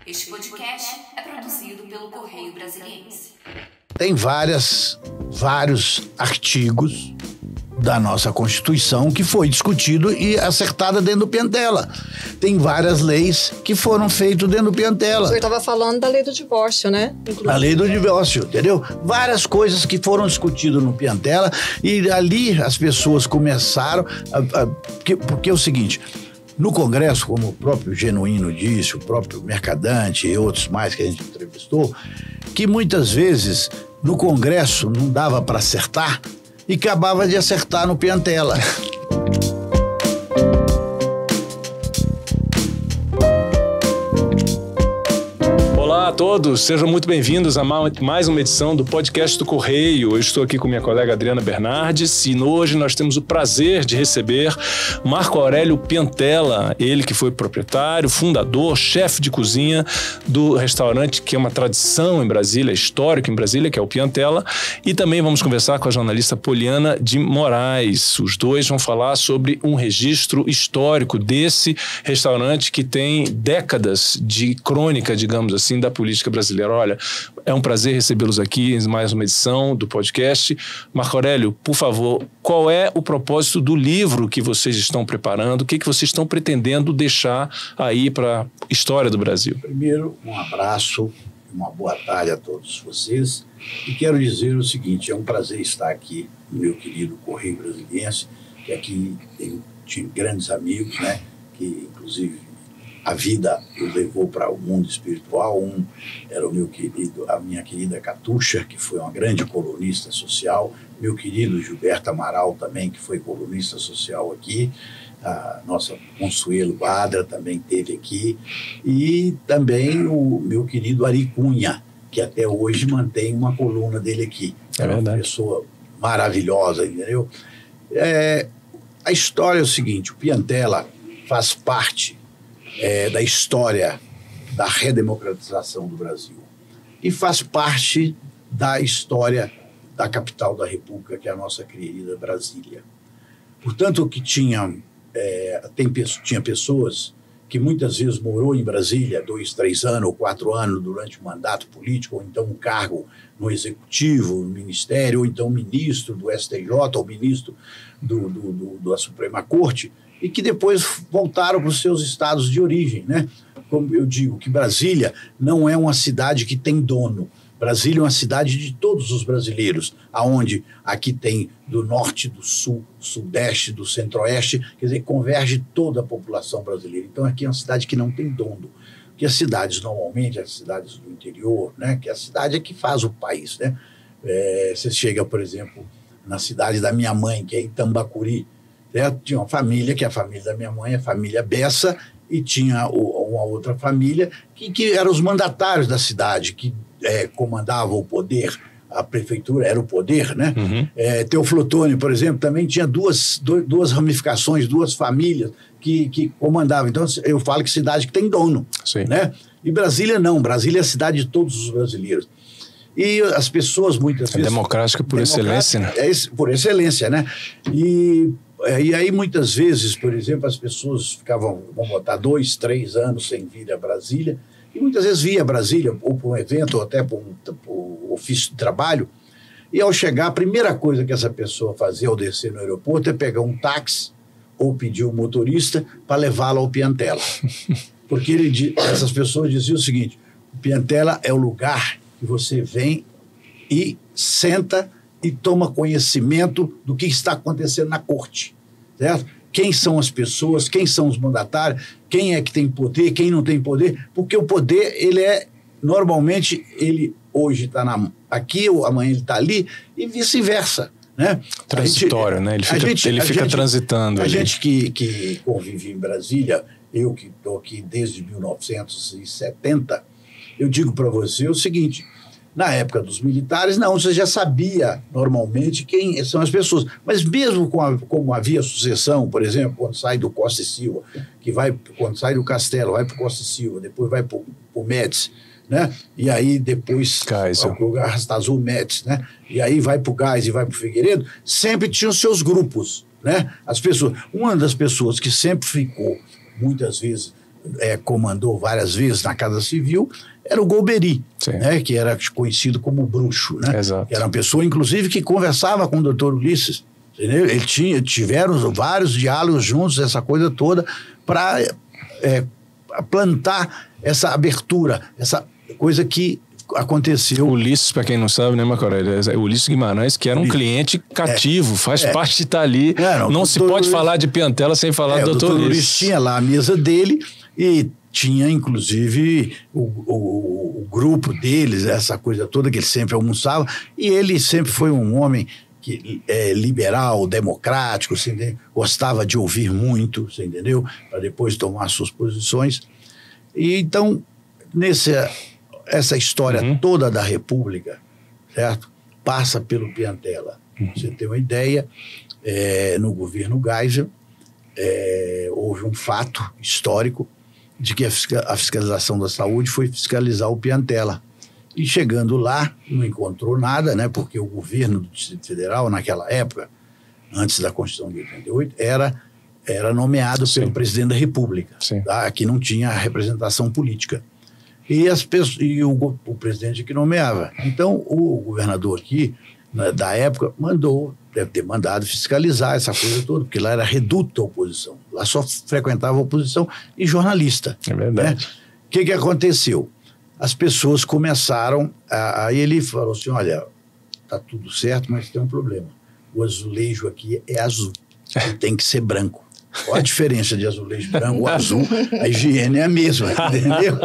Este podcast é produzido pelo Correio Brasiliense. Tem vários artigos da nossa Constituição que foi discutido e acertada dentro do Piantella. Tem várias leis que foram feitas dentro do Piantella. O senhor estava falando da lei do divórcio, né? Inclusive. A lei do divórcio, entendeu? Várias coisas que foram discutidas no Piantella e ali as pessoas começaram porque é o seguinte, no Congresso, como o próprio Genuíno disse, o próprio Mercadante e outros mais que a gente entrevistou, que muitas vezes no Congresso não dava para acertar e acabava de acertar no Piantella. Olá a todos, sejam muito bem-vindos a mais uma edição do podcast do Correio. Eu estou aqui com minha colega Adriana Bernardes e hoje nós temos o prazer de receber Marco Aurélio Piantella, ele que foi proprietário, fundador, chefe de cozinha do restaurante que é uma tradição em Brasília, histórico em Brasília, que é o Piantella, e também vamos conversar com a jornalista Poliana de Moraes. Os dois vão falar sobre um registro histórico desse restaurante que tem décadas de crônica, digamos assim, da política brasileira. Olha, é um prazer recebê-los aqui em mais uma edição do podcast. Marco Aurélio, por favor, qual é o propósito do livro que vocês estão preparando? O que vocês estão pretendendo deixar aí para a história do Brasil? Primeiro, um abraço, uma boa tarde a todos vocês. E quero dizer o seguinte, é um prazer estar aqui no meu querido Correio Brasiliense, que aqui tinha grandes amigos, né, que inclusive a vida o levou para o mundo espiritual. Um era a minha querida Catuxa, que foi uma grande colunista social, meu querido Gilberto Amaral também, que foi colunista social aqui, a nossa Consuelo Badra também esteve aqui, e também o meu querido Ari Cunha, que até hoje mantém uma coluna dele aqui. É verdade. Uma pessoa maravilhosa, entendeu? A história é o seguinte, o Piantella faz parte da história da redemocratização do Brasil e faz parte da história da capital da República, que é a nossa querida Brasília. Portanto, que tinha pessoas que muitas vezes morou em Brasília 2, 3 anos ou 4 anos durante o mandato político, ou então um cargo no Executivo, no Ministério, ou então ministro do STJ, ou ministro da Suprema Corte, e que depois voltaram para os seus estados de origem, né? Como eu digo, que Brasília não é uma cidade que tem dono. Brasília é uma cidade de todos os brasileiros, aonde aqui tem do norte, do sul, do sudeste, do centro-oeste, quer dizer, converge toda a população brasileira. Então aqui é uma cidade que não tem dono. Porque as cidades, normalmente, as cidades do interior, né? Que a cidade é que faz o país, né? Você chega, por exemplo, na cidade da minha mãe, que é em Tambacuri, certo? Tinha uma família, que é a família da minha mãe, a família Bessa, e tinha uma outra família que eram os mandatários da cidade, que comandavam o poder, a prefeitura era o poder, né? Uhum. Teoflotone, por exemplo, também tinha duas ramificações, duas famílias que comandavam. Então, eu falo que cidade que tem dono, sim, né? E Brasília não, Brasília é a cidade de todos os brasileiros. E as pessoas muitas vezes... democrática por excelência, né? Por excelência, né? E aí, muitas vezes, por exemplo, as pessoas ficavam, vamos botar, 2, 3 anos sem vir a Brasília, e muitas vezes via Brasília, ou para um evento, ou até para um ofício de trabalho, e ao chegar, a primeira coisa que essa pessoa fazia ao descer no aeroporto é pegar um táxi, ou pedir um motorista para levá-la ao Piantella. Porque essas pessoas diziam o seguinte, o Piantella é o lugar que você vem e senta e toma conhecimento do que está acontecendo na corte, certo? Quem são as pessoas, quem são os mandatários, quem é que tem poder, quem não tem poder, porque o poder, normalmente, ele hoje está aqui, ou amanhã ele está ali, e vice-versa, né? Transitório, né? Ele fica transitando. A gente que convive em Brasília, eu que estou aqui desde 1970, eu digo para você o seguinte... Na época dos militares, não, você já sabia normalmente quem são as pessoas. Mas mesmo como havia sucessão, por exemplo, quando sai do Costa e Silva, quando sai do Castelo, vai para o Costa e Silva, depois vai para o Médici, né? E aí depois vai para o Arrastazul Médici, né? E aí vai para o Gás e vai para o Figueiredo, sempre tinham seus grupos, né? As pessoas, uma das pessoas que sempre ficou, muitas vezes, comandou várias vezes na Casa Civil, era o Golbery, né, que era conhecido como bruxo, né? Exato. Era uma pessoa, inclusive, que conversava com o doutor Ulisses. Entendeu? Tiveram vários diálogos juntos, essa coisa toda, para plantar essa abertura, essa coisa que aconteceu. Ulisses, para quem não sabe, né, Marco Aurélio? Ulisses Guimarães, que era um cliente cativo, faz parte de estar ali. Não se pode falar de Piantella sem falar do doutor Ulisses. Ulisses tinha lá a mesa dele e tinha, inclusive, o grupo deles, essa coisa toda que ele sempre almoçava, e ele sempre foi um homem que liberal, democrático, assim, gostava de ouvir muito, você entendeu? Para depois tomar suas posições. E então, essa história toda da República, certo? Passa pelo Piantella. Você tem uma ideia, no governo Geisel, houve um fato histórico de que a fiscalização da saúde foi fiscalizar o Piantella. E chegando lá, não encontrou nada, né? Porque o governo do Distrito Federal, naquela época, antes da Constituição de 88, era nomeado pelo presidente da República. Tá? Aqui não tinha representação política. E o presidente que nomeava. Então, o governador aqui, da época, deve ter mandado fiscalizar essa coisa toda, porque lá era reduto a oposição. Lá só frequentava a oposição e jornalista. É verdade. Né? O que aconteceu? As pessoas começaram, aí ele falou assim, olha, tá tudo certo, mas tem um problema. O azulejo aqui é azul, ele tem que ser branco. Qual a diferença de azulejo branco ou azul? A higiene é a mesma, entendeu?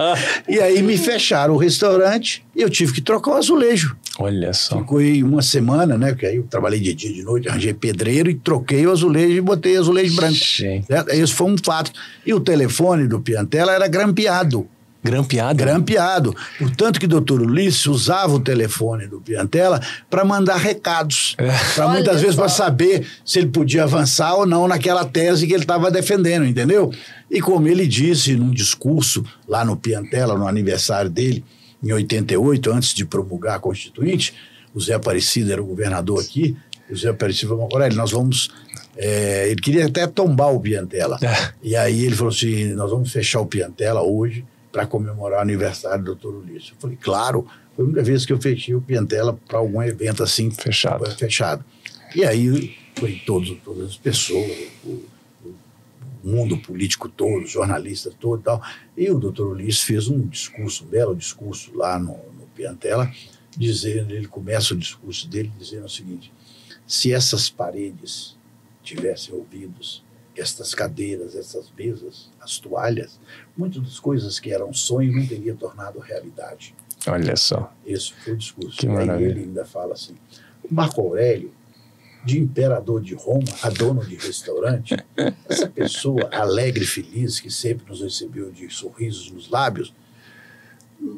E aí me fecharam o restaurante e eu tive que trocar o azulejo. Olha só. Ficou aí uma semana, né? Porque aí eu trabalhei de dia e de noite, arranjei pedreiro e troquei o azulejo e botei azulejo branco. Certo? Esse foi um fato. E o telefone do Piantella era grampeado. Grampeado? Grampeado. Portanto que o doutor Ulisses usava o telefone do Piantella para mandar recados. Para muitas vezes para saber se ele podia avançar ou não naquela tese que ele estava defendendo, entendeu? E como ele disse num discurso lá no Piantella, no aniversário dele, em 88, antes de promulgar a Constituinte, o Zé Aparecido era o governador aqui, o Zé Aparecido falou, Marco, nós vamos... ele queria até tombar o Piantella. E aí ele falou assim, nós vamos fechar o Piantella hoje para comemorar o aniversário do doutor Ulisses. Eu falei, claro, foi a única vez que eu fechei o Piantella para algum evento assim fechado. E aí foi todas as pessoas, o mundo político todo, jornalistas todo e tal. E o doutor Ulisses fez um belo discurso lá no Piantella, ele começa o discurso dele dizendo o seguinte, se essas paredes tivessem ouvidos, estas cadeiras, essas mesas, as toalhas, muitas das coisas que eram sonho não teria tornado realidade. Olha só. Esse foi o discurso. Que Aí ele ainda fala assim, o Marco Aurélio, de imperador de Roma a dono de restaurante, essa pessoa alegre e feliz, que sempre nos recebeu de sorrisos nos lábios,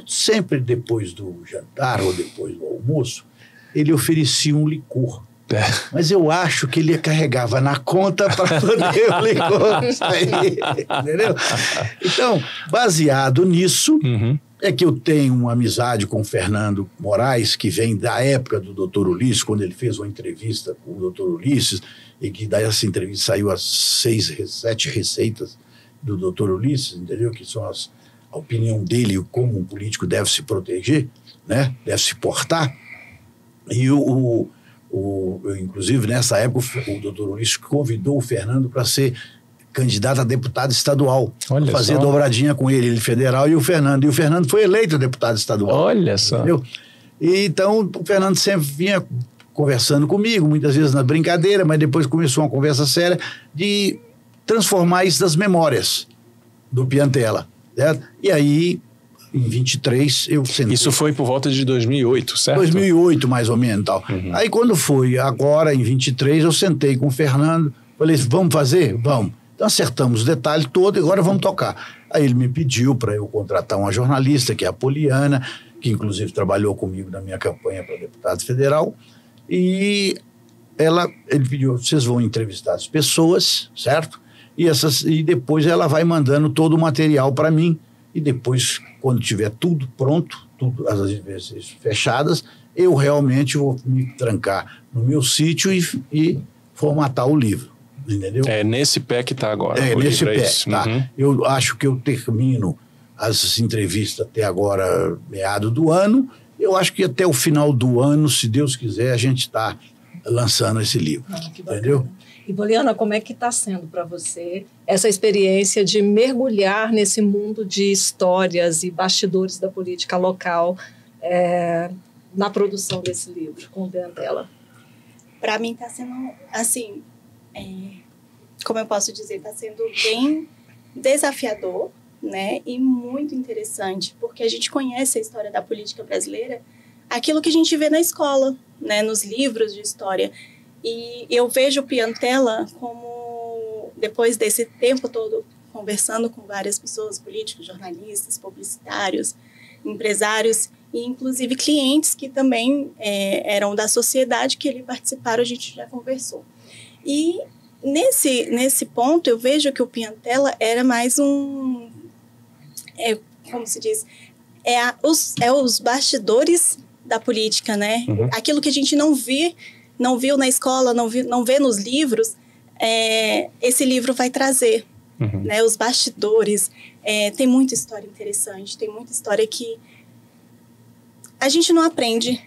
sempre depois do jantar ou depois do almoço, ele oferecia um licor. Mas eu acho que ele carregava na conta para poder o licor sair, entendeu? Então, baseado nisso, é que eu tenho uma amizade com o Fernando Moraes, que vem da época do doutor Ulisses, quando ele fez uma entrevista com o doutor Ulisses, e que daí essa entrevista saiu as 7 receitas do doutor Ulisses, entendeu? Que são a opinião dele, como um político deve se proteger, né? Deve se portar. E inclusive, nessa época, o doutor Ulisses convidou o Fernando para ser candidato a deputado estadual. Olha fazer só. Dobradinha com ele federal e o Fernando. E o Fernando foi eleito deputado estadual. Olha só. Entendeu? E então, o Fernando sempre vinha conversando comigo, muitas vezes na brincadeira, mas depois começou uma conversa séria de transformar isso nas memórias do Piantella. Certo? E aí, em 23, eu sentei. Isso foi por volta de 2008, certo? 2008, mais ou menos. Tal. Aí, quando foi agora, em 23, eu sentei com o Fernando, falei, vamos fazer? Vamos. Então, acertamos o detalhe todo e agora vamos tocar. Aí ele me pediu para eu contratar uma jornalista, que é a Poliana, que inclusive trabalhou comigo na minha campanha para deputado federal, e ele pediu, vocês vão entrevistar as pessoas, certo? E depois ela vai mandando todo o material para mim, e depois, quando tiver tudo pronto, as entrevistas fechadas, eu realmente vou me trancar no meu sítio e formatar o livro. entendeu? É nesse pé que está agora. É, o nesse livro pé, esse. tá. Uhum. Eu acho que eu termino as entrevistas até agora, meado do ano. Eu acho que até o final do ano, se Deus quiser, a gente está lançando esse livro, Que bacana. entendeu? E, Poliana, como é que está sendo para você essa experiência de mergulhar nesse mundo de histórias e bastidores da política local na produção desse livro, com o Piantella? Para mim está sendo, assim, como eu posso dizer, está sendo bem desafiador, né? E muito interessante, porque a gente conhece a história da política brasileira, aquilo que a gente vê na escola, né? Nos livros de história. E eu vejo o Piantella como, depois desse tempo todo, conversando com várias pessoas, políticos, jornalistas, publicitários, empresários e, inclusive, clientes que também eram da sociedade que ele participaram, a gente já conversou. E nesse ponto, eu vejo que o Piantella era mais como se diz, os bastidores da política, né? Uhum. Aquilo que a gente não viu na escola, não vê nos livros, esse livro vai trazer, Uhum. né? Os bastidores. Tem muita história interessante, tem muita história que a gente não aprende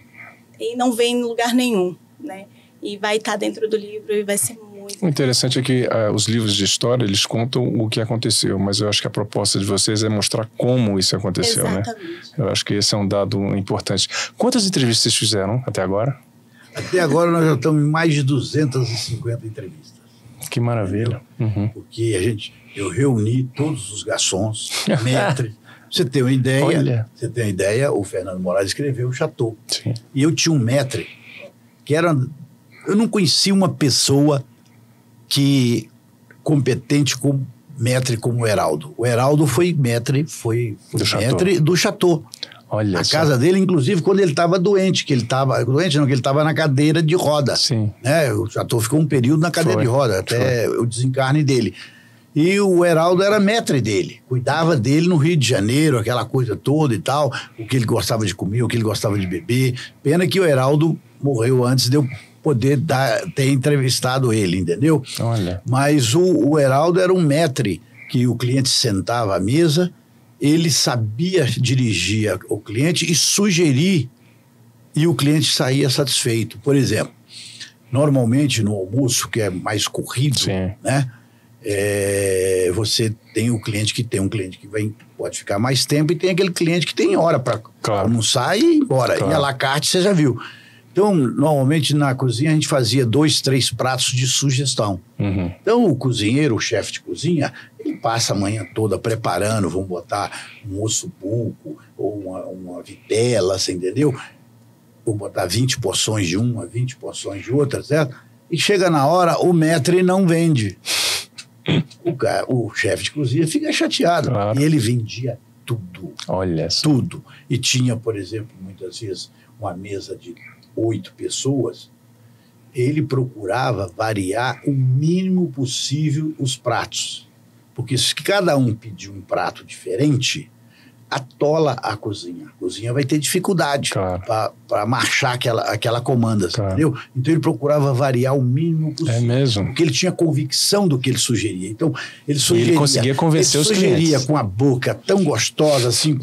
e não vê em lugar nenhum, né? E vai estar dentro do livro e vai ser muito... O interessante é que os livros de história, eles contam o que aconteceu, mas eu acho que a proposta de vocês é mostrar como isso aconteceu, Exatamente. né? Eu acho que esse é um dado importante. Quantas entrevistas vocês fizeram até agora? Até agora nós já estamos em mais de 250 entrevistas. Que maravilha. Uhum. Porque eu reuni todos os garçons, maîtres. Você tem uma ideia, o Fernando Moraes escreveu o Chateau. Sim. E eu tinha um maître que eu não conhecia uma pessoa competente como maître como o Heraldo. O Heraldo foi maître do Chateau. Olha A só. casa dele, inclusive, quando ele estava doente, que ele estava na cadeira de roda. Sim. Né? O Chateau ficou um período na cadeira de roda, até o desencarne dele. E o Heraldo era maître dele, cuidava dele no Rio de Janeiro, aquela coisa toda e tal, o que ele gostava de comer, o que ele gostava de beber. Pena que o Heraldo morreu antes de eu poder ter entrevistado ele, entendeu? Olha. Mas o Heraldo era um maître que o cliente sentava à mesa, ele sabia dirigir o cliente e sugerir, e o cliente saía satisfeito. Por exemplo, normalmente no almoço, que é mais corrido, Sim. né? Você tem um cliente que pode ficar mais tempo e tem aquele cliente que tem hora para almoçar e ir embora. Claro. E à la carte você já viu. Então, normalmente na cozinha a gente fazia 2, 3 pratos de sugestão. Uhum. Então, o cozinheiro, o chefe de cozinha, ele passa a manhã toda preparando, vamos botar um osso buco ou uma vitela, você entendeu? Vou botar 20 porções de uma, 20 porções de outra, certo? E chega na hora, o maître não vende. O chefe de cozinha fica chateado. Claro. E ele vendia tudo. Olha só. Tudo. E tinha, por exemplo, muitas vezes, uma mesa de 8 pessoas. Ele procurava variar o mínimo possível os pratos. Porque se cada um pedir um prato diferente, atola a cozinha. A cozinha vai ter dificuldade para marchar aquela comanda, entendeu? Então ele procurava variar o mínimo possível. É mesmo? Porque ele tinha convicção do que ele sugeria. Então ele conseguia convencer os clientes. Ele sugeria com a boca tão gostosa, assim,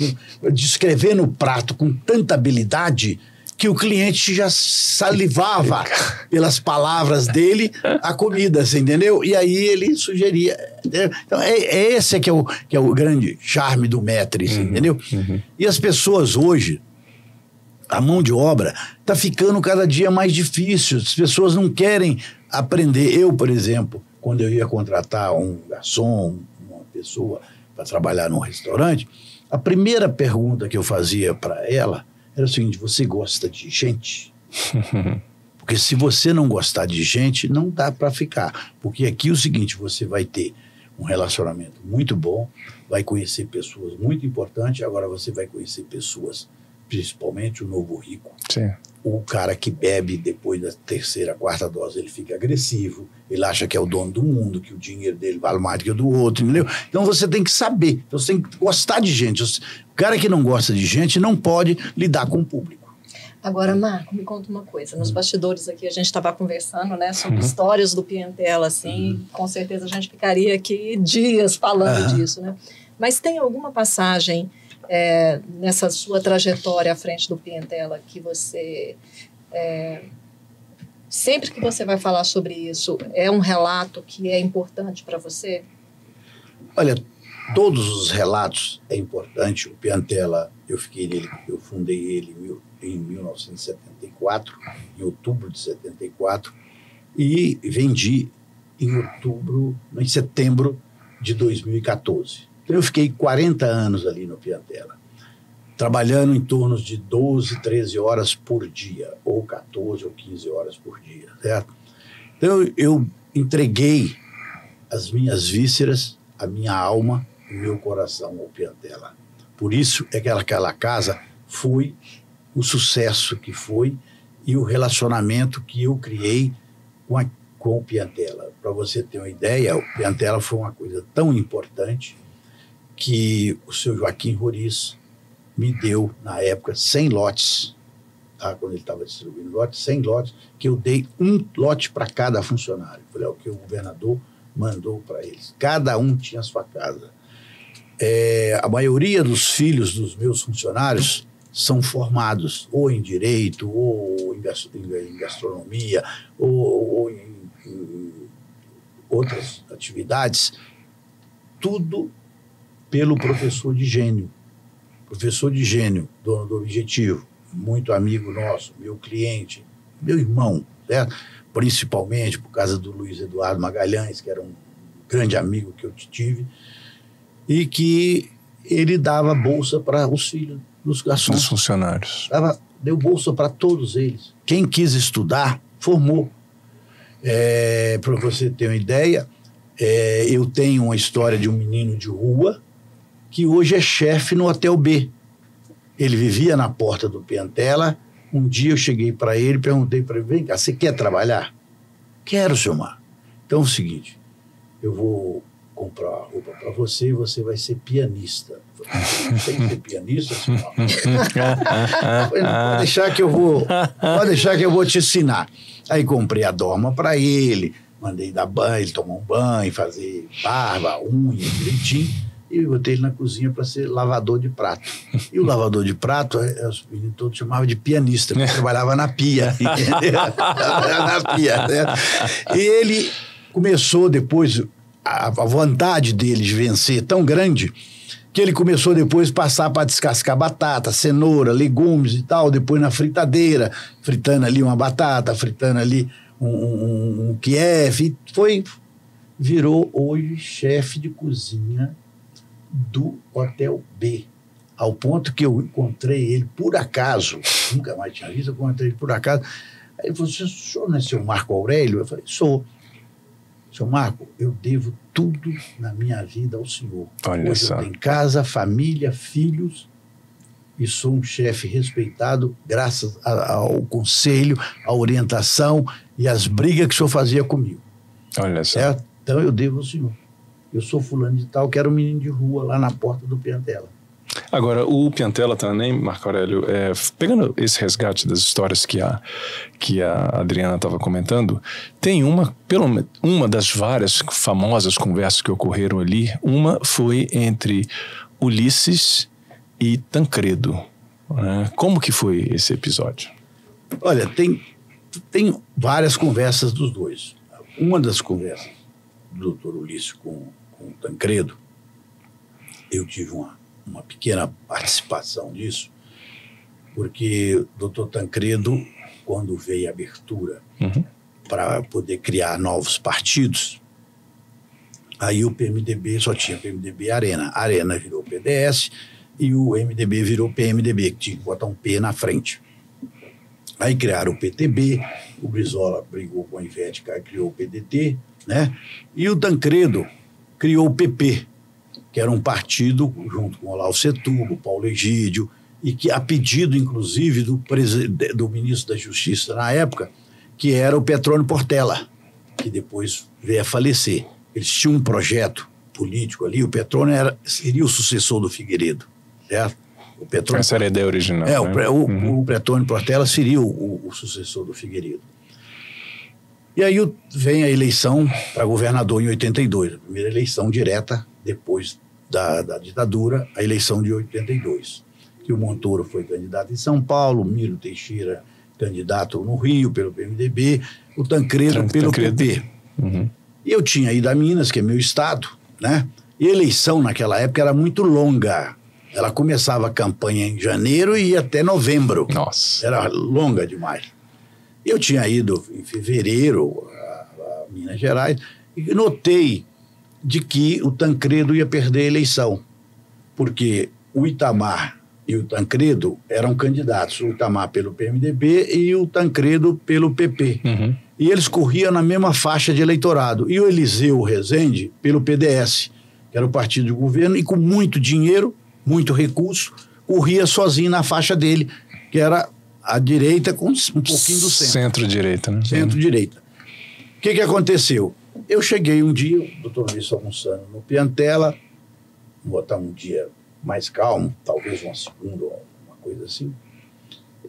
descrevendo o prato com tanta habilidade, que o cliente já salivava pelas palavras dele a comida, você entendeu? E aí ele sugeria. Entendeu? Então, esse que é o grande charme do maître, entendeu? Uhum. E as pessoas hoje, a mão de obra está ficando cada dia mais difícil. As pessoas não querem aprender. Eu, por exemplo, quando eu ia contratar um garçom, uma pessoa para trabalhar num restaurante, a primeira pergunta que eu fazia para ela era o seguinte: você gosta de gente? Porque se você não gostar de gente, não dá para ficar. Porque aqui é o seguinte, você vai ter um relacionamento muito bom, vai conhecer pessoas muito importantes, agora você vai conhecer pessoas, principalmente o novo rico. Sim. O cara que bebe depois da 3ª, 4ª dose, ele fica agressivo, ele acha que é o dono do mundo, que o dinheiro dele vale mais do que o do outro, entendeu? Então você tem que saber, você tem que gostar de gente. O cara que não gosta de gente não pode lidar com o público. Agora, Marco, me conta uma coisa. Nos bastidores aqui a gente estava conversando, né, sobre histórias do Piantella, assim, com certeza a gente ficaria aqui dias falando disso, né? Mas tem alguma passagem nessa sua trajetória à frente do Piantella que você... sempre que você vai falar sobre isso, é um relato que é importante para você? Olha, todos os relatos é importante. O Piantella, eu fundei ele em 1974, em outubro de 74, e vendi em setembro de 2014. Então eu fiquei 40 anos ali no Piantella, trabalhando em torno de 12, 13 horas por dia, ou 14 ou 15 horas por dia, certo? Então eu entreguei as minhas vísceras, a minha alma, o meu coração ao Piantella. Por isso é que aquela casa foi o sucesso que foi e o relacionamento que eu criei com o Piantella. Para você ter uma ideia, o Piantella foi uma coisa tão importante que o seu Joaquim Roriz me deu, na época, 100 lotes, tá? Quando ele estava distribuindo lotes, 100 lotes, que eu dei um lote para cada funcionário. Foi o que o governador mandou para eles. Cada um tinha a sua casa. A maioria dos filhos dos meus funcionários são formados ou em direito, ou em gastronomia, ou em outras atividades, tudo pelo professor de gênio. Professor de gênio, dono do Objetivo, muito amigo nosso, meu cliente, meu irmão, certo? Principalmente por causa do Luiz Eduardo Magalhães, que era um grande amigo que eu tive, e que ele dava bolsa para os filhos dos garçons. Dos funcionários. Deu bolsa para todos eles. Quem quis estudar, formou. Para você ter uma ideia, eu tenho uma história de um menino de rua que hoje é chefe no Hotel B. Ele vivia na porta do Piantella. Um dia eu cheguei para ele e perguntei para ele, vem cá, você quer trabalhar? Quero, senhor Mar. Então é o seguinte, eu vou comprar roupa para você e você vai ser pianista. Não tem que ser pianista, senhor Mar. Pode deixar que eu vou te ensinar. Aí comprei a dorma para ele, mandei dar banho, ele tomar um banho, fazer barba, unha, direitinho. E eu botei ele na cozinha para ser lavador de prato. E o lavador de prato, os meninos todos chamavam de pianista, porque trabalhava na pia, entendeu? Trabalhava na pia, né? E ele começou depois, a vontade dele de vencer tão grande, que ele começou depois a passar para descascar batata, cenoura, legumes e tal, depois na fritadeira, fritando ali uma batata, fritando ali um Kiev, e virou hoje chefe de cozinha do Hotel B, ao ponto que eu encontrei ele por acaso, nunca mais tinha visto, eu encontrei ele por acaso. Aí ele falou, o senhor não é seu Marco Aurélio? Eu falei, sou. Seu Marco, eu devo tudo na minha vida ao senhor. Olha hoje só. eu tenho casa, família, filhos, e sou um chefe respeitado graças ao conselho, à orientação e às brigas que o senhor fazia comigo. Olha só. Certo? Então eu devo ao senhor. Eu sou fulano de tal, que era um menino de rua lá na porta do Piantella. Agora, o Piantella também, Marco Aurélio, pegando esse resgate das histórias que a Adriana estava comentando, tem uma das várias famosas conversas que ocorreram ali, uma foi entre Ulisses e Tancredo. Né? Como que foi esse episódio? Olha, tem várias conversas dos dois. Uma das conversas do Dr. Ulisses com o Tancredo, eu tive uma pequena participação nisso, porque o Dr. Tancredo, quando veio a abertura para poder criar novos partidos, aí o PMDB só tinha PMDB e Arena. A Arena virou PDS e o MDB virou PMDB, que tinha que botar um P na frente. Aí criaram o PTB, o Brizola brigou com a Ivete, criou o PDT, né? E o Tancredo criou o PP, que era um partido junto com o Olavo Setúbal, o Paulo Egídio, e que a pedido, inclusive, do ministro da Justiça na época, que era o Petrônio Portela, que depois veio a falecer. Eles tinham um projeto político ali, o Petrônio seria o sucessor do Figueiredo, certo? O Petrônio, essa era a ideia original. Né? o Petrônio Portela seria o sucessor do Figueiredo. E aí vem a eleição para governador em 82, a primeira eleição direta depois da ditadura, a eleição de 82. Que o Montoro foi candidato em São Paulo, o Miro Teixeira candidato no Rio pelo PMDB, o Tancredo pelo PP. E eu tinha ido a Minas, que é meu estado, né? E a eleição naquela época era muito longa. Ela começava a campanha em janeiro e ia até novembro. Nossa. Era longa demais. Eu tinha ido em fevereiro a Minas Gerais e notei de que o Tancredo ia perder a eleição, porque o Itamar e o Tancredo eram candidatos, o Itamar pelo PMDB e o Tancredo pelo PP. E eles corriam na mesma faixa de eleitorado. E o Eliseu Rezende pelo PDS, que era o partido de governo, e com muito dinheiro, muito recurso, corria sozinho na faixa dele, que era a direita com um pouquinho do centro. Centro-direita, né? Centro-direita. O que aconteceu? Eu cheguei um dia, o doutor Luiz almoçando no Piantela, vou botar um dia mais calmo, talvez uma segunda, uma coisa assim.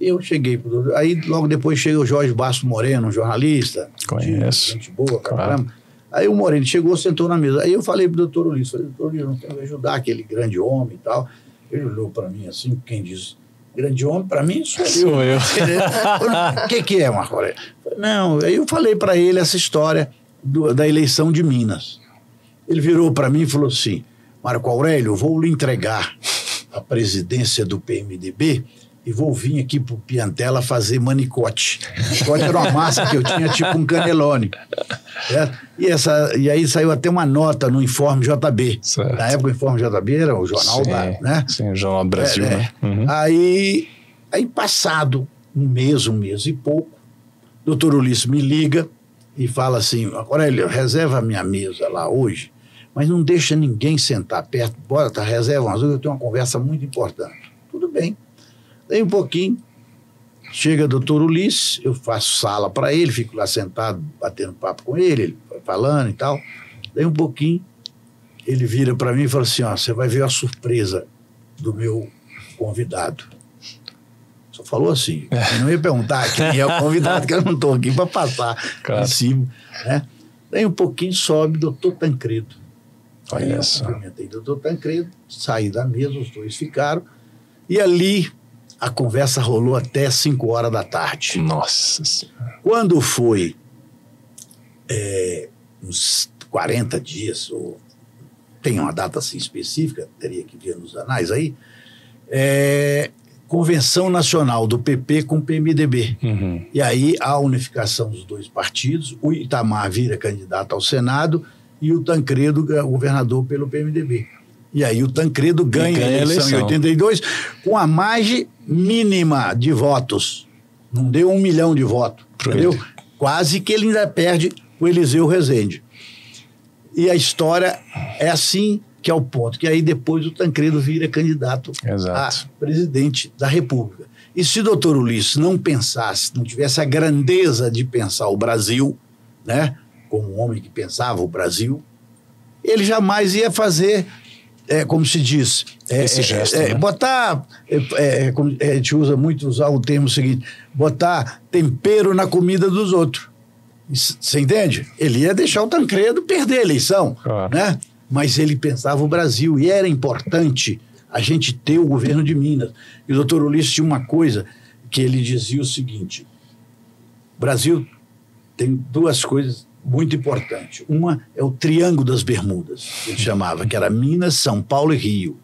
Eu cheguei pro doutor, aí logo depois chega o Jorge Basto Moreno, um jornalista. Conheço. Gente boa, caramba. Claro. Aí o Moreno chegou, sentou na mesa. Aí eu falei pro doutor Luiz, doutor Luiz, não tem que ajudar aquele grande homem e tal. Ele olhou para mim assim, quem diz, grande homem, para mim sou eu. O que é, Marco Aurélio? Não, aí eu falei para ele essa história da eleição de Minas. Ele virou para mim e falou assim, Marco Aurélio, eu vou lhe entregar a presidência do PMDB e vou vir aqui pro Piantela fazer manicote. Manicote era uma massa que eu tinha tipo um canelone. Certo? E aí saiu até uma nota no Informe JB. Certo. Na época o Informe JB era o jornal né? Sim, o Jornal do Brasil, né? Aí passado um mês e pouco, o doutor Ulisses me liga e fala assim, Aurélio, reserva a minha mesa lá hoje, mas não deixa ninguém sentar perto, bora, reserva umas horas, eu tenho uma conversa muito importante. Tudo bem. Daí um pouquinho, chega o doutor Ulisses, eu faço sala para ele, fico lá sentado, batendo papo com ele falando e tal. Daí um pouquinho, ele vira para mim e fala assim, ó, você vai ver a surpresa do meu convidado. Só falou assim, eu não ia perguntar quem é o convidado, que eu não estou aqui para passar em cima. Né? Daí um pouquinho sobe o doutor Tancredo. Aí eu cumprimentei o doutor Tancredo, saí da mesa, os dois ficaram, e ali a conversa rolou até 5 horas da tarde. Nossa Senhora. Quando foi uns 40 dias, ou tem uma data assim específica, teria que ver nos anais aí, Convenção Nacional do PP com o PMDB. E aí a unificação dos dois partidos, o Itamar vira candidato ao Senado e o Tancredo governador pelo PMDB. E aí o Tancredo ganha a eleição em 82 com a margem mínima de votos. Não deu 1 milhão de votos, entendeu? Quase que ele ainda perde o Eliseu Rezende. E a história é assim, que é o ponto, que aí depois o Tancredo vira candidato a presidente da República. E se o doutor Ulisses não pensasse, não tivesse a grandeza de pensar o Brasil, né, como um homem que pensava o Brasil, ele jamais ia fazer... como se diz, esse gesto, né? Botar, a gente usa muito usar o termo seguinte, botar tempero na comida dos outros. Você entende? Ele ia deixar o Tancredo perder a eleição, né? Mas ele pensava o Brasil e era importante a gente ter o governo de Minas. E o doutor Ulisses tinha uma coisa que ele dizia o seguinte, o Brasil tem 2 coisas muito importante. Uma é o Triângulo das Bermudas, que ele chamava, que era Minas, São Paulo e Rio.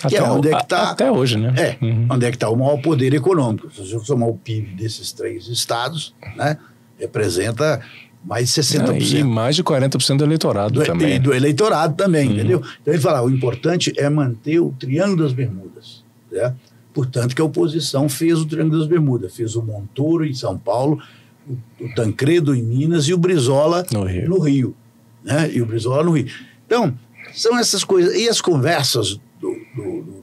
Até hoje, né? Onde é que está o maior poder econômico. Se você somar o PIB desses 3 estados, né, representa mais de 60%. E mais de 40% do eleitorado também. E do eleitorado também, entendeu? Então ele falava, o importante é manter o Triângulo das Bermudas. Né? Portanto, que a oposição fez o Triângulo das Bermudas. Fez o Montoro em São Paulo, o Tancredo em Minas e o Brizola no Rio. Né? E o Brizola no Rio. Então, são essas coisas. E as conversas do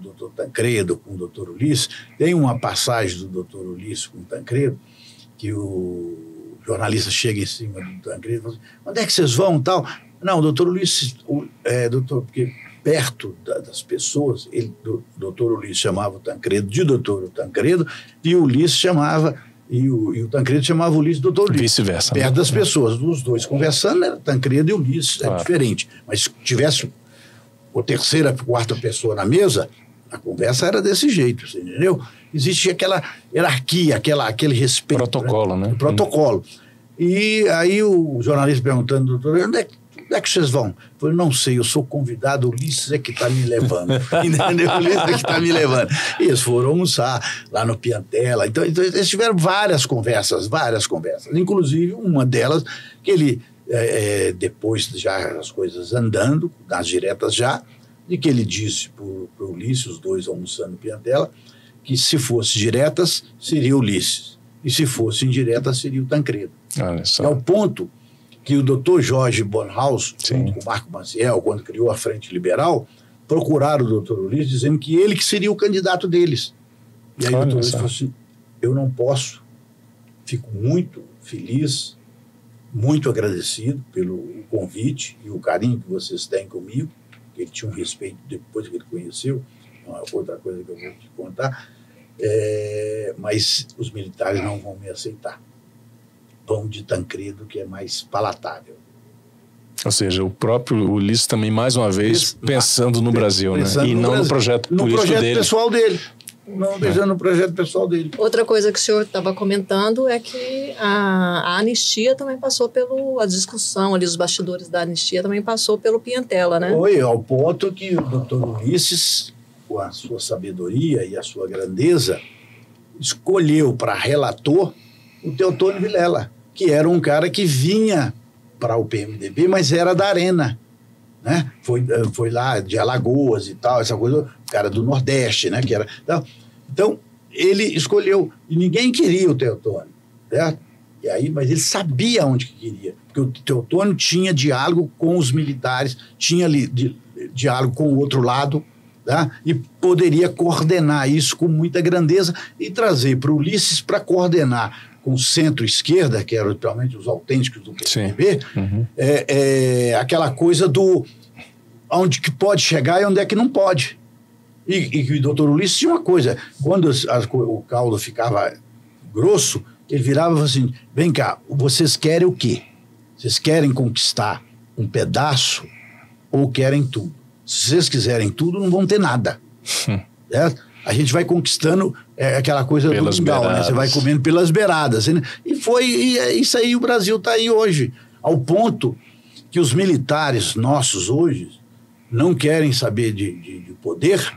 doutor Tancredo com o doutor Ulisses, tem uma passagem do doutor Ulisses com o Tancredo, que o jornalista chega em cima do Tancredo e fala assim, onde é que vocês vão tal? Não, o doutor Ulisses, doutor, porque perto das pessoas, o doutor Ulisses chamava o Tancredo de doutor Tancredo, e o Ulisses chamava, e o Tancredo chamava o Ulisses de doutor Ulisses. Vice-versa. Perto das pessoas, os dois conversando, era Tancredo e Ulisses, Claro. é diferente. Mas se tivesse a terceira, quarta pessoa na mesa, a conversa era desse jeito, você entendeu? Existia aquela hierarquia, aquele respeito. Protocolo, né? Protocolo. E aí o jornalista perguntando, doutor, onde é que vocês vão? Eu falei, não sei, eu sou convidado, o Ulisses é que está me levando. Entendeu? O Ulisses é que está me levando. E eles foram almoçar lá no Piantella. Então eles tiveram várias conversas. Inclusive, uma delas, que ele, depois já as coisas andando, nas diretas já, de que ele disse para o Ulisses, os dois almoçando no Piantella, que se fosse diretas, seria o Ulisses. E se fosse indiretas, seria o Tancredo. Olha só. É o ponto que o doutor Jorge Bornhaus, Sim. junto com o Marco Maciel, quando criou a Frente Liberal, procuraram o doutor Ulisses dizendo que ele que seria o candidato deles. E aí o doutor Ulisses falou assim, eu não posso, fico muito feliz, muito agradecido pelo convite e o carinho que vocês têm comigo, que ele tinha um respeito depois que ele conheceu, outra coisa que eu vou te contar, mas os militares não vão me aceitar. Vão de Tancredo, que é mais palatável. Ou seja, o próprio Ulisses também, mais uma vez, pensando no Brasil, né? E não no projeto político dele. Pessoal dele. Não, pensando no projeto pessoal dele. Outra coisa que o senhor estava comentando é que a anistia também passou a discussão ali, os bastidores da anistia também passou pelo Piantella, né? Foi ao ponto que o doutor Ulisses, com a sua sabedoria e a sua grandeza, escolheu para relator o Teotônio Vilela, que era um cara que vinha para o PMDB, mas era da Arena, né? Foi lá de Alagoas e tal, essa coisa, o cara do Nordeste, né? Que era, então, ele escolheu, e ninguém queria o Teotônio, certo? E aí, mas ele sabia onde que queria, porque o Teotônio tinha diálogo com os militares, tinha diálogo com o outro lado, tá? E poderia coordenar isso com muita grandeza e trazer para o Ulisses para coordenar com o centro-esquerda, que eram realmente os autênticos do PMDB, aquela coisa do onde que pode chegar e onde é que não pode. E o doutor Ulisses tinha uma coisa, quando o caldo ficava grosso, ele virava e falava assim, vem cá, vocês querem o quê? Vocês querem conquistar um pedaço ou querem tudo? Se vocês quiserem tudo, não vão ter nada. Certo? A gente vai conquistando aquela coisa pelas do mingau, né? Você vai comendo pelas beiradas. Né? E é isso aí, o Brasil está aí hoje. Ao ponto que os militares nossos hoje não querem saber de poder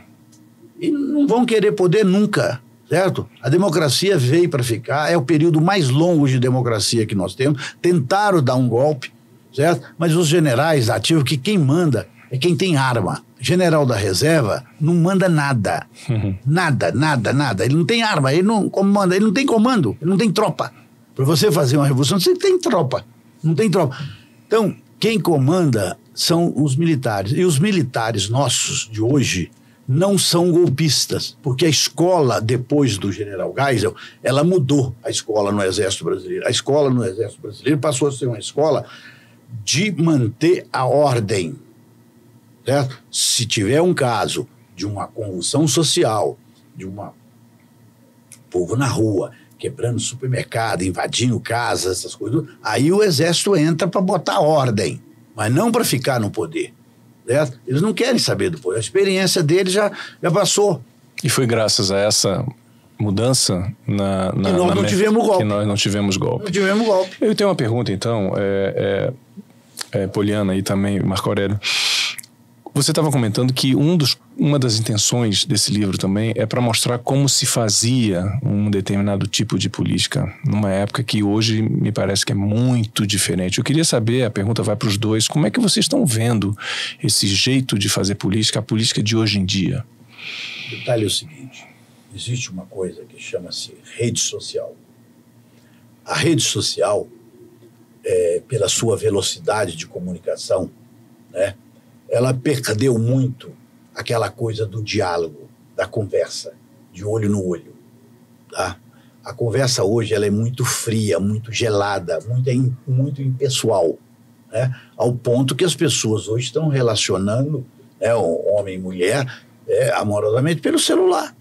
e não vão querer poder nunca, certo? A democracia veio para ficar, é o período mais longo de democracia que nós temos. Tentaram dar um golpe, certo? Mas os generais ativos, que quem manda é quem tem arma. General da reserva não manda nada. Nada. Ele não tem arma, ele não comanda, ele não tem comando, ele não tem tropa. Para você fazer uma revolução, você tem tropa. Não tem tropa. Então, quem comanda são os militares. E os militares nossos de hoje não são golpistas, porque a escola, depois do general Geisel, ela mudou a escola no Exército Brasileiro. A escola no Exército Brasileiro passou a ser uma escola de manter a ordem. Certo? Se tiver um caso de uma convulsão social, de povo na rua, quebrando supermercado, invadindo casas, essas coisas, aí o Exército entra para botar ordem, mas não para ficar no poder. Certo? Eles não querem saber do poder. A experiência deles já passou. E foi graças a essa mudança que nós não tivemos golpe. Que nós não tivemos golpe. Não tivemos golpe. Eu tenho uma pergunta, então, Poliana e também Marco Aurélio. Você estava comentando que uma das intenções desse livro também é para mostrar como se fazia um determinado tipo de política numa época que hoje me parece que é muito diferente. Eu queria saber, a pergunta vai para os dois, como é que vocês estão vendo esse jeito de fazer política, a política de hoje em dia? O detalhe é o seguinte, existe uma coisa que chama-se rede social. A rede social, pela sua velocidade de comunicação, né? Ela perdeu muito aquela coisa do diálogo, da conversa, de olho no olho. Tá? A conversa hoje ela é muito fria, muito gelada, muito impessoal, né? Ao ponto que as pessoas hoje estão relacionando né, homem e mulher, amorosamente pelo celular.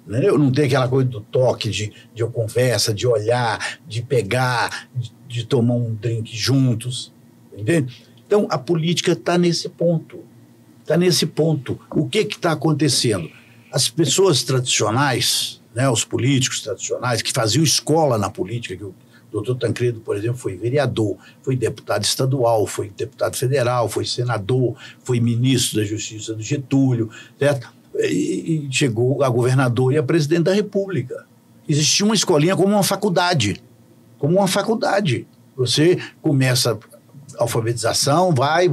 Não tem aquela coisa do toque, de conversa, de olhar, de pegar, de tomar um drink juntos, entende? Então, a política está nesse ponto. O que está acontecendo? As pessoas tradicionais, né, os políticos tradicionais, que faziam escola na política, que o doutor Tancredo, por exemplo, foi vereador, foi deputado estadual, foi deputado federal, foi senador, foi ministro da Justiça do Getúlio, certo? E chegou a governador e a presidente da República. Existia uma escolinha como uma faculdade. Você começa a alfabetização, vai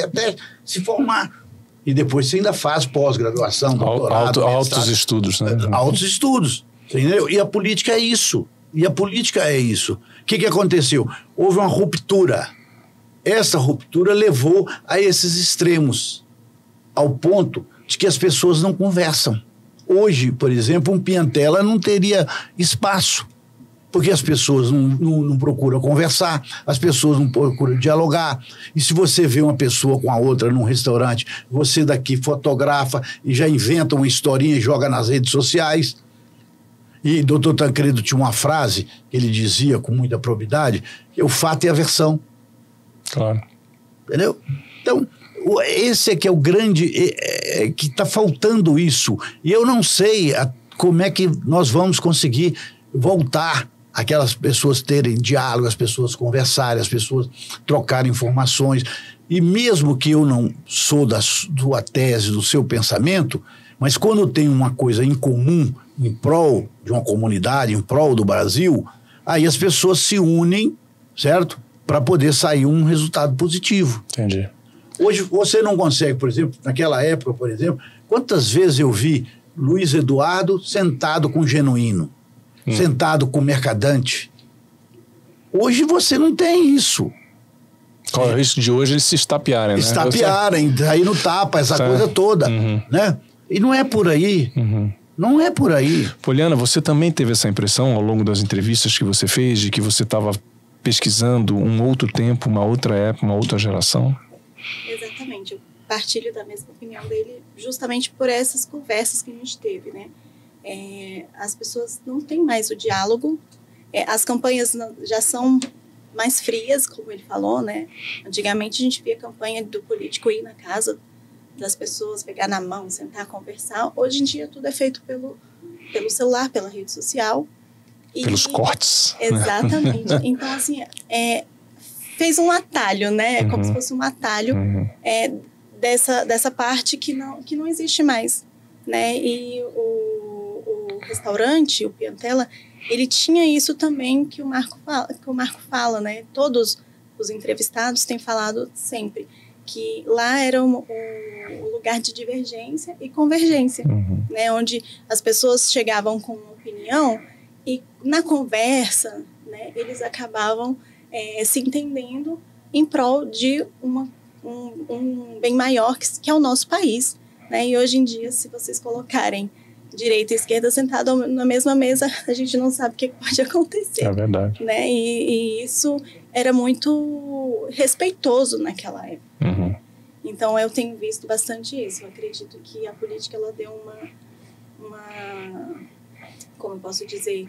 até se formar. E depois você ainda faz pós-graduação, doutorado. Altos estudos, né? Altos estudos. Entendeu? E a política é isso. O que aconteceu? Houve uma ruptura. Essa ruptura levou a esses extremos, ao ponto de que as pessoas não conversam. Hoje, por exemplo, um Piantella não teria espaço, porque as pessoas não procuram conversar, as pessoas não procuram dialogar. E se você vê uma pessoa com a outra num restaurante, você daqui fotografa e já inventa uma historinha e joga nas redes sociais. E o doutor Tancredo tinha uma frase que ele dizia com muita probidade, que o fato é a versão. Claro. Entendeu? Então, esse é que é o grande... que está faltando isso. E eu não sei como é que nós vamos conseguir voltar aquelas pessoas terem diálogo, as pessoas conversarem, as pessoas trocarem informações. E mesmo que eu não sou da sua tese, do seu pensamento, mas quando tem uma coisa em comum, em prol de uma comunidade, em prol do Brasil, aí as pessoas se unem, certo? Para poder sair um resultado positivo. Entendi. Hoje você não consegue, por exemplo, naquela época, por exemplo, quantas vezes eu vi Luiz Eduardo sentado com Genuíno, sentado com Mercadante. Hoje você não tem isso. Qual é o risco de hoje eles se estapearem, né? Estapearem, aí no tapa, essa coisa toda, né? E não é por aí. Não é por aí. Poliana, você também teve essa impressão ao longo das entrevistas que você fez de que você estava pesquisando um outro tempo, uma outra época, uma outra geração? Exatamente. Eu partilho da mesma opinião dele justamente por essas conversas que a gente teve, né? As pessoas não têm mais o diálogo, as campanhas já são mais frias, como ele falou, né? Antigamente a gente via a campanha do político ir na casa das pessoas, pegar na mão, sentar, conversar. Hoje em dia tudo é feito pelo celular, pela rede social. Pelos cortes. Exatamente. Então, assim, fez um atalho, né? Como se fosse um atalho dessa parte que não existe mais, né? E o restaurante, o Piantella, ele tinha isso também que o Marco fala, né? Todos os entrevistados têm falado sempre que lá era o lugar de divergência e convergência, né? Onde as pessoas chegavam com uma opinião e na conversa, né, eles acabavam se entendendo em prol de um bem maior que é o nosso país, né? E hoje em dia, se vocês colocarem direita e esquerda sentado na mesma mesa, a gente não sabe o que pode acontecer. É verdade. Né? E isso era muito respeitoso naquela época. Então, eu tenho visto bastante isso. Eu acredito que a política, ela deu uma como eu posso dizer,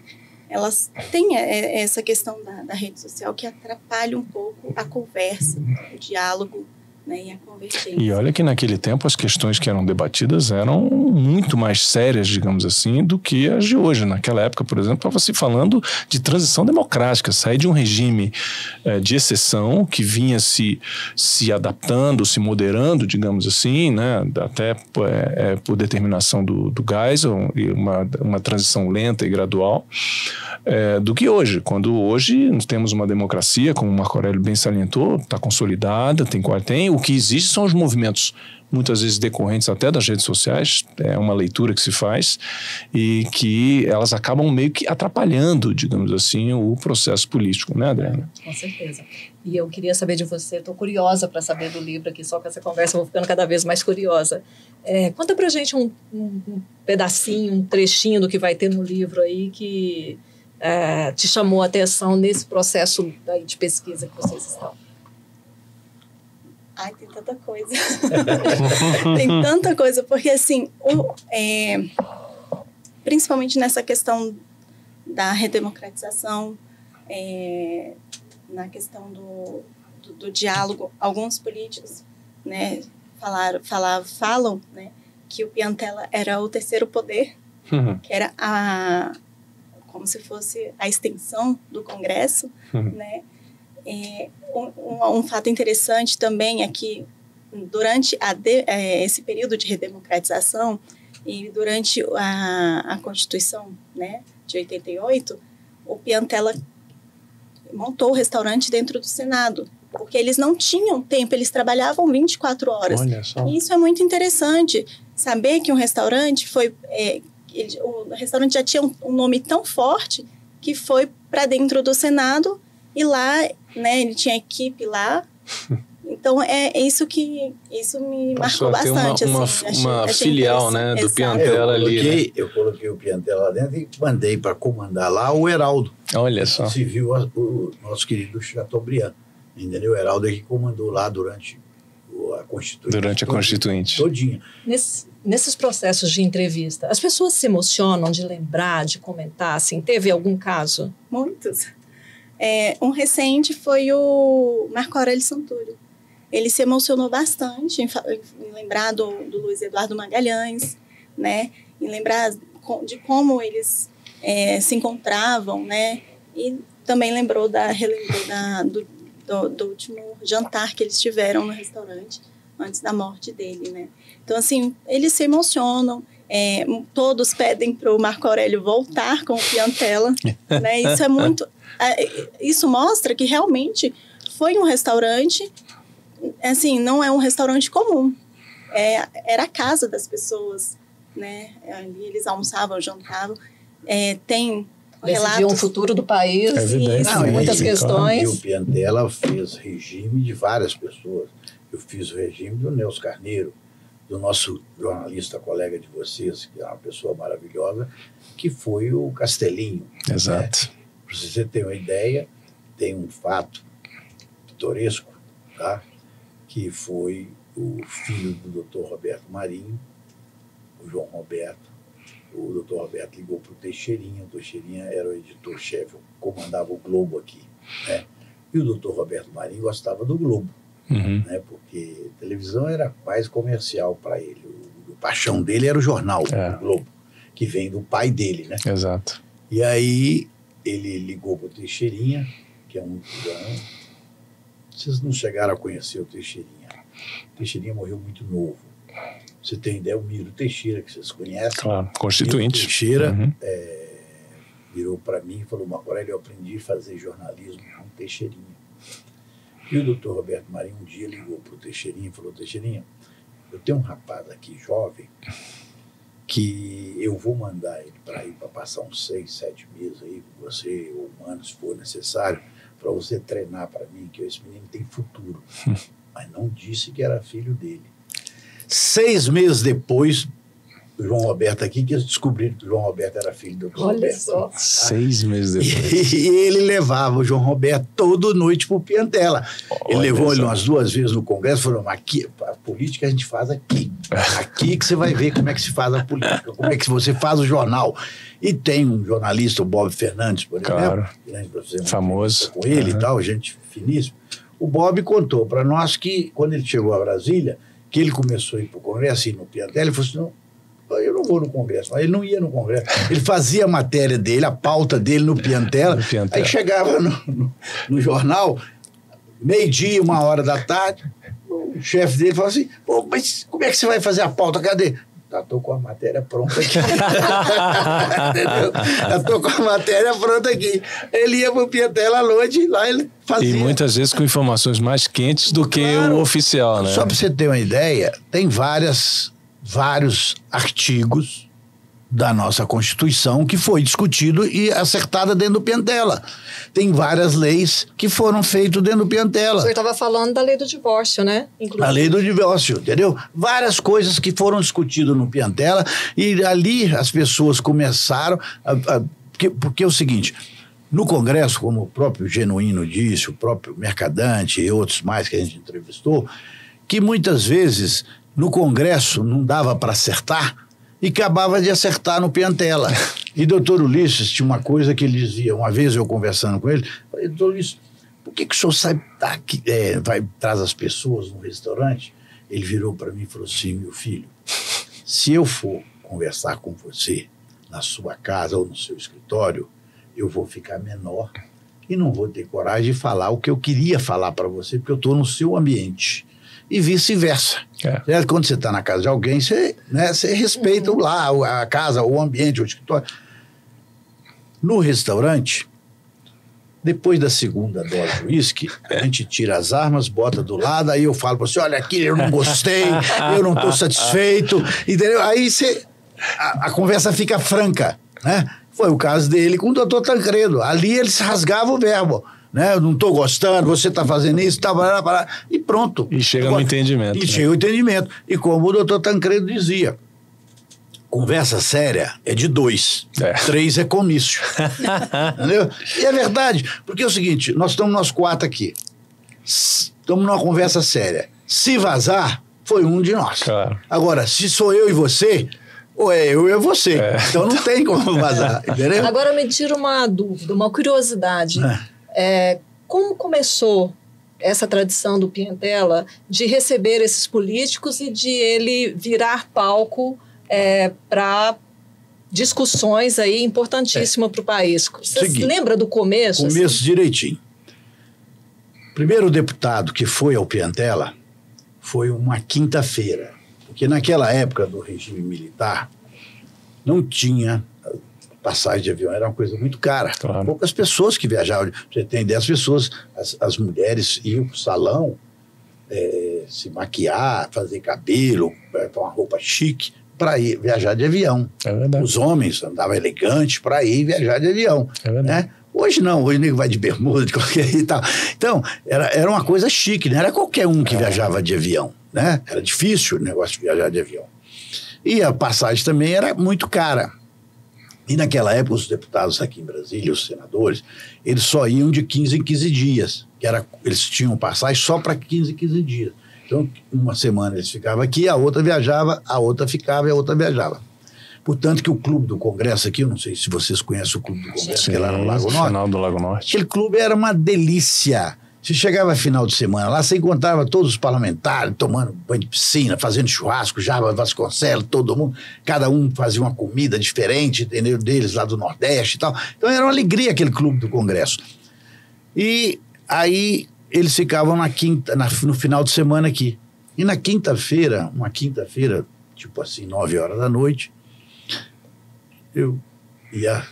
elas têm essa questão da rede social que atrapalha um pouco a conversa, o diálogo, né, e a convergência. E olha que naquele tempo as questões que eram debatidas eram muito mais sérias, digamos assim, do que as de hoje. Naquela época, por exemplo, estava se falando de transição democrática, sair de um regime de exceção que vinha se adaptando, se moderando, digamos assim, né, até por determinação do Geisel, e uma transição lenta e gradual, do que hoje. Quando hoje nós temos uma democracia, como o Marco Aurélio bem salientou, está consolidada, tem o que existe são os movimentos, muitas vezes decorrentes até das redes sociais, é uma leitura que se faz, e que elas acabam meio que atrapalhando, digamos assim, o processo político, né, Adriana? Com certeza. E eu queria saber de você, estou curiosa para saber do livro aqui, só com essa conversa eu vou ficando cada vez mais curiosa. Conta pra gente um pedacinho, um trechinho do que vai ter no livro aí que te chamou a atenção nesse processo aí de pesquisa que vocês estão. Ai, tem tanta coisa. Tem tanta coisa, porque assim, principalmente nessa questão da redemocratização, na questão do diálogo, alguns políticos, né, falam, né, que o Piantella era o terceiro poder, que era como se fosse a extensão do Congresso, né? Um fato interessante também é que durante esse período de redemocratização e durante a Constituição, né, de 88, o Piantella montou o restaurante dentro do Senado, porque eles não tinham tempo, eles trabalhavam 24 horas. Olha só. E isso é muito interessante, saber que um restaurante o restaurante já tinha um nome tão forte que foi para dentro do Senado e lá, né, ele tinha equipe lá. Então, isso me Passou marcou bastante. Uma filial, né, do Piantella ali. Né? Eu coloquei o Piantella lá dentro e mandei para comandar lá o Heraldo. Olha só. Civil, o nosso querido Chateaubriand. Entendeu? O Heraldo é que comandou lá durante a Constituinte. Durante a Constituinte. Todinha. Nesses processos de entrevista, as pessoas se emocionam de lembrar, de comentar, assim, teve algum caso? Muitos. Um recente foi o Marco Aurélio Santúrio. Ele se emocionou bastante em lembrar do Luiz Eduardo Magalhães, né? Em lembrar de como eles se encontravam, né? E também relembrou do último jantar que eles tiveram no restaurante antes da morte dele, né? Então, assim, eles se emocionam, todos pedem para o Marco Aurélio voltar com o Piantella, né? Isso é muito... Isso mostra que realmente foi um restaurante, assim, não é um restaurante comum, era a casa das pessoas, né? Ali eles almoçavam, jantavam, tem... Decidiu um futuro do país, muitas questões. E o Piantella fez regime de várias pessoas. Eu fiz o regime do Nelson Carneiro, do nosso jornalista colega de vocês, que é uma pessoa maravilhosa, que foi o Castelinho. Exato. Né? Para você ter uma ideia, tem um fato pitoresco, tá? Que foi o filho do Dr. Roberto Marinho, o João Roberto. O doutor Roberto ligou para o Teixeirinha. O Teixeirinha era o editor-chefe, comandava o Globo aqui, né? E o doutor Roberto Marinho gostava do Globo, né? Porque televisão era mais comercial para ele. O paixão dele era o jornal, o Globo, que vem do pai dele, né? Exato. E aí ele ligou para o Teixeirinha, que é um... Vocês não chegaram a conhecer o Teixeirinha. O Teixeirinha morreu muito novo. Você tem ideia, o Miro Teixeira, que vocês conhecem. Claro, Constituinte. Miro Teixeira virou para mim e falou: Marco Aurélio, eu aprendi a fazer jornalismo com o Teixeirinha. E o doutor Roberto Marinho um dia ligou para o Teixeirinha e falou: Teixeirinha, eu tenho um rapaz aqui jovem que eu vou mandar ele para ir para passar uns 6, 7 meses aí com você, ou um ano, se for necessário, para você treinar para mim, que esse menino tem futuro. Mas não disse que era filho dele. 6 meses depois, o João Roberto aqui, que eles descobriram que o João Roberto era filho do João Roberto. Olha só. 6 meses depois. E ele levava o João Roberto toda noite para o Piantella. Ele levou ele umas 2 vezes no Congresso e falou: aqui, a política a gente faz aqui. Aqui que você vai ver como é que se faz a política, como é que você faz o jornal. E tem um jornalista, o Bob Fernandes, por exemplo. Claro. Famoso. Com ele e tal, gente finíssima. O Bob contou para nós que, quando ele chegou a Brasília, que ele começou a ir para o Congresso, e no Piantella, ele falou assim: não, eu não vou no Congresso. Mas ele não ia no Congresso. Ele fazia a matéria dele, a pauta dele no Piantella. Aí chegava no jornal, 12h, 1h da tarde, o chefe dele falava assim: pô, mas como é que você vai fazer a pauta? Cadê? Estou com a matéria pronta aqui. Entendeu? Estou com a matéria pronta aqui. Ele ia para o Piantella à noite, lá ele fazia. E muitas vezes com informações mais quentes do que o oficial, né? Só para você ter uma ideia, tem vários artigos da nossa Constituição que foi discutido e acertada dentro do Piantella. Tem várias leis que foram feitas dentro do Piantella. O senhor estava falando da lei do divórcio, né? Inclusive. A lei do divórcio, entendeu? Várias coisas que foram discutidas no Piantella e ali as pessoas começaram porque é o seguinte: no Congresso, como o próprio Genuíno disse, o próprio Mercadante e outros mais que a gente entrevistou, que muitas vezes no Congresso não dava para acertar e acabava de acertar no Piantella. E doutor Ulisses tinha uma coisa que ele dizia, uma vez eu conversando com ele, falei, doutor Ulisses, por que o senhor sai daqui, traz as pessoas no restaurante? Ele virou para mim e falou assim, meu filho, se eu for conversar com você na sua casa ou no seu escritório, eu vou ficar menor e não vou ter coragem de falar o que eu queria falar para você, porque eu estou no seu ambiente. E vice-versa. Quando você está na casa de alguém, você respeita lá a casa, o ambiente, o escritório. No restaurante, depois da segunda dose de uísque, a gente tira as armas, bota do lado, aí eu falo para você, olha aqui, eu não gostei, eu não estou satisfeito, entendeu? Aí a conversa fica franca, né? Foi o caso dele com o doutor Tancredo. Ali ele se rasgava o verbo. Né? Eu não estou gostando, você está fazendo isso, e pronto. E chega no entendimento. E chega no entendimento. E como o doutor Tancredo dizia, conversa séria é de 2, 3 é comício. Entendeu? E é verdade, porque é o seguinte, nós estamos nós 4 aqui, estamos numa conversa séria. Se vazar, foi um de nós. Claro. Agora, se sou eu e você, ou é eu e você. Então não tem como vazar, entendeu? Agora me tira uma dúvida, uma curiosidade. Como começou essa tradição do Piantella de receber esses políticos e de ele virar palco para discussões aí importantíssimas para o país? Você se lembra do começo? Começo assim? Direitinho. O primeiro deputado que foi ao Piantella foi uma quinta-feira, porque naquela época do regime militar não tinha... passagem de avião era uma coisa muito cara. Claro. Poucas pessoas que viajavam. Você tem 10 pessoas, as mulheres iam para o salão se maquiar, fazer cabelo, com uma roupa chique, para ir viajar de avião. É verdade. Os homens andavam elegantes para ir viajar de avião. É verdade. Né? Hoje não, hoje o nego vai de bermuda, de qualquer e tal. Então, era uma coisa chique, não era qualquer um que viajava de avião. Né? Era difícil o negócio de viajar de avião. E a passagem também era muito cara. E naquela época, os deputados aqui em Brasília, os senadores, eles só iam de 15 em 15 dias. Eles tinham passagem só para 15 em 15 dias. Então, uma semana eles ficavam aqui, a outra viajava, a outra ficava e a outra viajava. Portanto, que o Clube do Congresso aqui, eu não sei se vocês conhecem o Clube do Congresso, que é lá no Lago Norte. Final do Lago Norte. Aquele clube era uma delícia. Você chegava final de semana lá, você encontrava todos os parlamentares tomando banho de piscina, fazendo churrasco, Java Vasconcelos, todo mundo, cada um fazia uma comida diferente, entendeu? Deles lá do Nordeste e tal. Então era uma alegria aquele Clube do Congresso. E aí eles ficavam no final de semana aqui. E na quinta-feira, tipo assim, 9 horas da noite, eu ia,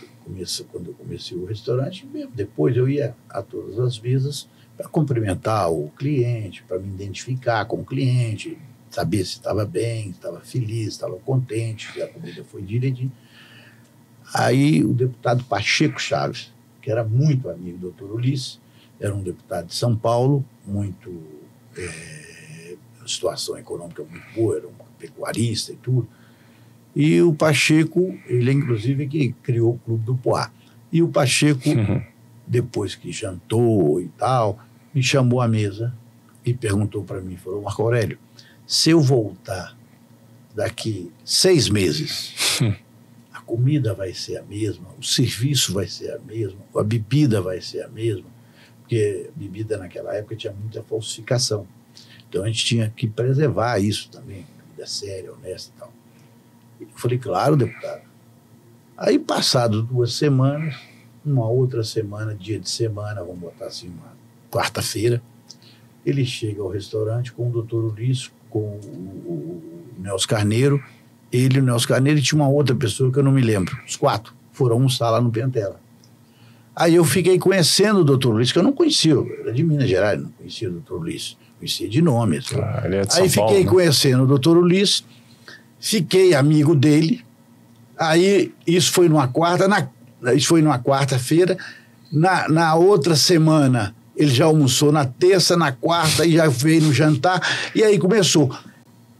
quando eu comecei o restaurante, depois eu ia a todas as mesas, para cumprimentar o cliente, para me identificar com o cliente, saber se estava bem, estava feliz, estava contente, se a comida foi direitinho. Aí o deputado Pacheco Chaves, que era muito amigo do doutor Ulisses, era um deputado de São Paulo, muito situação econômica muito boa, era um pecuarista e tudo. E o Pacheco, ele inclusive que criou o Clube do Poá. E o Pacheco... depois que jantou e tal, me chamou à mesa e perguntou para mim, falou, Marco Aurélio, se eu voltar daqui 6 meses, a comida vai ser a mesma, o serviço vai ser a mesma, a bebida vai ser a mesma, porque a bebida naquela época tinha muita falsificação. Então a gente tinha que preservar isso também, bebida séria, honesta e tal. Eu falei, claro, deputado. Aí, passado 2 semanas, uma outra semana, dia de semana, vamos botar assim, uma quarta-feira, ele chega ao restaurante com o doutor Ulisses, com o Nelson Carneiro, ele e o Nelson Carneiro, e tinha uma outra pessoa que eu não me lembro. Os 4 foram almoçar lá no Piantella. Aí eu fiquei conhecendo o doutor Ulisses, que eu não conhecia, eu era de Minas Gerais, não conhecia o doutor Ulisses, conhecia de nome. Assim. Ele é de Aí São Paulo, fiquei né? conhecendo o doutor Ulisses, fiquei amigo dele, aí isso foi numa quarta-feira, na outra semana ele já almoçou na terça, na quarta, e já veio no jantar, e aí começou.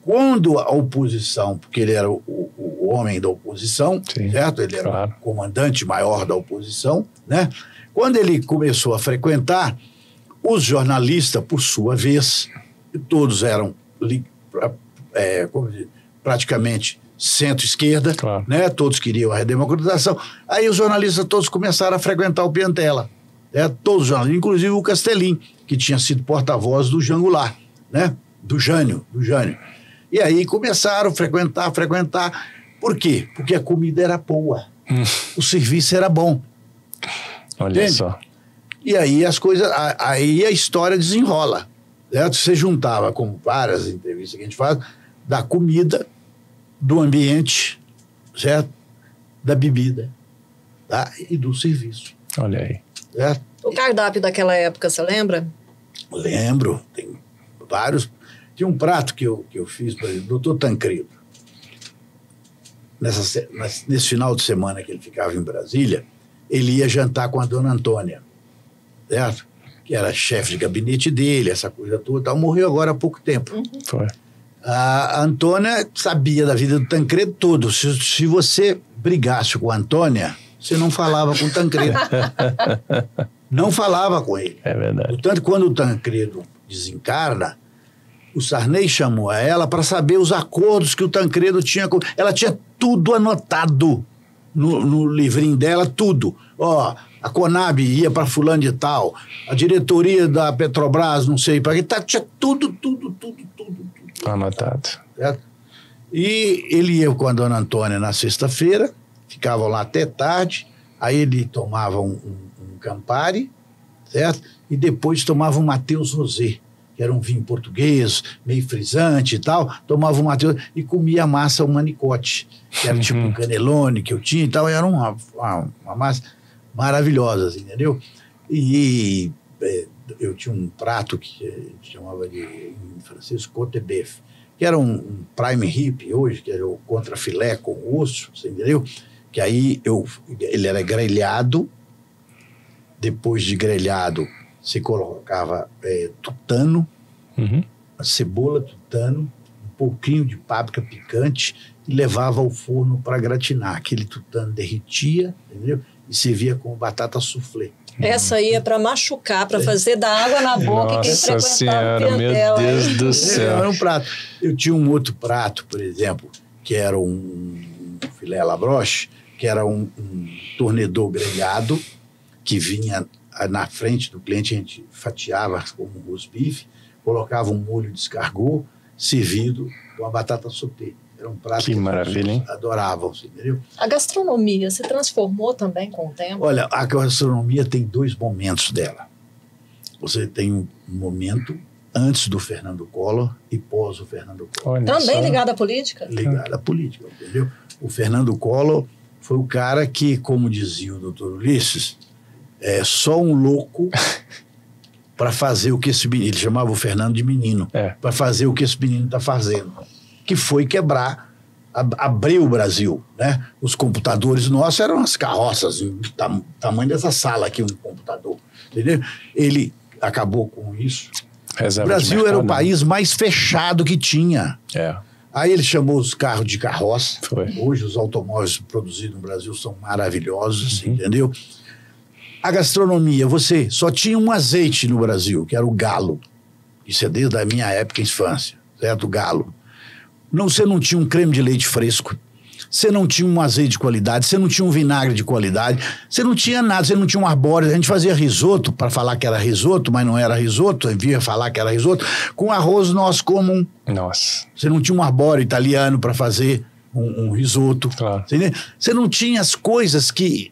Quando a oposição, porque ele era o homem da oposição, Sim, certo? Ele era claro. o comandante maior da oposição, né? Quando ele começou a frequentar, os jornalistas, por sua vez, todos eram praticamente centro-esquerda, Claro. né? Todos queriam a redemocratização. Aí os jornalistas todos começaram a frequentar o Piantella, né? Todos os jornalistas, inclusive o Castelin, que tinha sido porta-voz do Jean Goulart, né? Do Jânio. E aí começaram a frequentar. Por quê? Porque a comida era boa, o serviço era bom. Olha Entende? só. E aí as coisas, aí a história desenrola. Certo? Você juntava, com várias entrevistas que a gente faz, da comida, do ambiente, certo? Da bebida, tá? E do serviço. Olha aí. Certo? O cardápio daquela época, você lembra? Lembro, tem vários. Tinha um prato que eu fiz para o doutor Tancredo. Nesse final de semana que ele ficava em Brasília, ele ia jantar com a dona Antônia, certo? Que era chefe de gabinete dele, essa coisa toda. Morreu agora há pouco tempo. Foi. A Antônia sabia da vida do Tancredo todo. Se você brigasse com a Antônia, você não falava com o Tancredo. Não falava com ele. É verdade. Portanto, quando o Tancredo desencarna, o Sarney chamou a ela para saber os acordos que o Tancredo tinha com... Ela tinha tudo anotado no livrinho dela, tudo. Ó, a Conab ia para fulano de tal, a diretoria da Petrobras, não sei para quê, tinha tudo. Anotado. Certo? E ele ia com a dona Antônia na sexta-feira, ficavam lá até tarde, aí ele tomava um Campari, certo? E depois tomava um Mateus Rosé, que era um vinho português, meio frisante e tal, tomava um Mateus e comia a massa, o manicote, que era tipo um canelone que eu tinha e tal, era uma massa maravilhosa, assim, entendeu? E eu tinha um prato que a gente chamava de, em francês, côte bœuf, que era um prime rib hoje, que era o contrafilé com osso, você entendeu? Que aí ele era grelhado, depois de grelhado você colocava tutano, cebola, tutano, um pouquinho de páprica picante e levava ao forno para gratinar. Aquele tutano derretia, entendeu? E servia com batata soufflé. Essa aí é para machucar, para fazer dar água na boca. Quem Nossa Senhora, meu Piantella, Deus hein? do céu. Era um prato. Eu tinha um outro prato, por exemplo, que era um filé à la broche, que era um tornedor grelhado, que vinha na frente do cliente, a gente fatiava como um rosbife, colocava um molho de escargot, servido com a batata sauté. Era um prato Que maravilha, hein? adoravam, entendeu? A gastronomia se transformou também com o tempo? Olha, a gastronomia tem dois momentos dela. Você tem um momento antes do Fernando Collor e pós o Fernando Collor. Olha Também só. ligada à política? Ligado à política, entendeu? O Fernando Collor foi o cara que, como dizia o doutor Ulisses, é só um louco para fazer o que esse menino... Ele chamava o Fernando de menino. Para fazer o que esse menino está fazendo. Que foi quebrar, abrir o Brasil, né? Os computadores nossos eram as carroças, tamanho dessa sala aqui, um computador, entendeu? Ele acabou com isso. Reserva O Brasil de era o mercado, país mais fechado que tinha. É. Aí ele chamou os carros de carroça. Foi. Hoje os automóveis produzidos no Brasil são maravilhosos, entendeu? A gastronomia, você só tinha um azeite no Brasil, que era o galo. Isso é desde a minha época, infância, certo? O galo. Você não tinha um creme de leite fresco, você não tinha um azeite de qualidade, você não tinha um vinagre de qualidade, você não tinha nada, você não tinha um arbóreo. A gente fazia risoto para falar que era risoto, mas não era risoto, via falar que era risoto, com arroz nosso comum. Nossa. Você não tinha um arbóreo italiano para fazer um risoto. Claro. Você não tinha as coisas que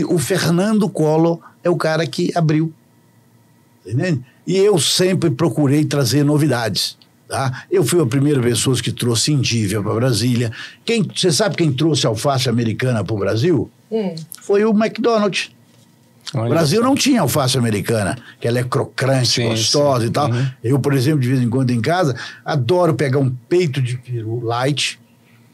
o Fernando Collor é o cara que abriu. Entendeu? E eu sempre procurei trazer novidades. Tá? Eu fui a primeira pessoa que trouxe indívia para Brasília. Você sabe quem trouxe alface americana para o Brasil? Foi o McDonald's. Olha O Brasil só. não tinha alface americana, que ela é crocante, Sim, gostosa sim. e tal. Eu, por exemplo, de vez em quando em casa, adoro pegar um peito de peru light,